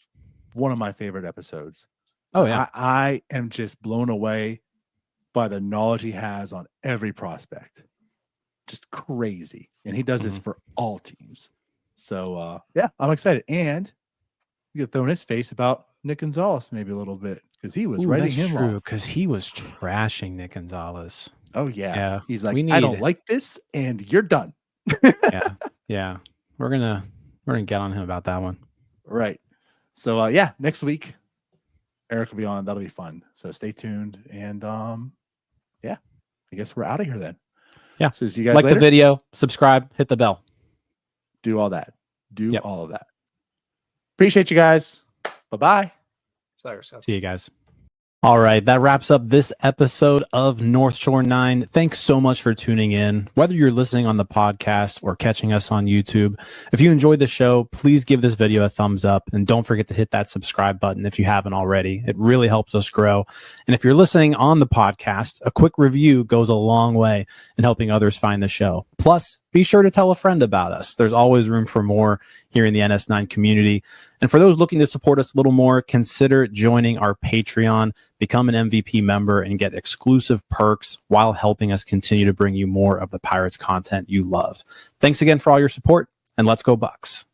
one of my favorite episodes. Oh yeah, I am just blown away by the knowledge he has on every prospect. Just crazy, and he does this for all teams. So yeah, I'm excited, and we could throw in his face about Nick Gonzalez maybe a little bit because he was writing him off. Because he was trashing Nick Gonzalez. Oh yeah, he's like, I don't like this, and you're done. yeah. We're gonna get on him about that one. Right. So yeah, next week Eric will be on. That'll be fun. So stay tuned. And yeah, I guess we're out of here then. Yeah. So see you guys like later. The video, subscribe, hit the bell. Do all that. All of that. Appreciate you guys. Bye-bye. See you guys. All right, that wraps up this episode of North Shore 9. Thanks so much for tuning in, whether you're listening on the podcast or catching us on YouTube. If you enjoyed the show, please give this video a thumbs up, and don't forget to hit that subscribe button if you haven't already. It really helps us grow. And if you're listening on the podcast, a quick review goes a long way in helping others find the show. Plus, be sure to tell a friend about us. There's always room for more here in the NS9 community. And for those looking to support us a little more, consider joining our Patreon, become an MVP member, and get exclusive perks while helping us continue to bring you more of the Pirates content you love. Thanks again for all your support, and let's go Bucks.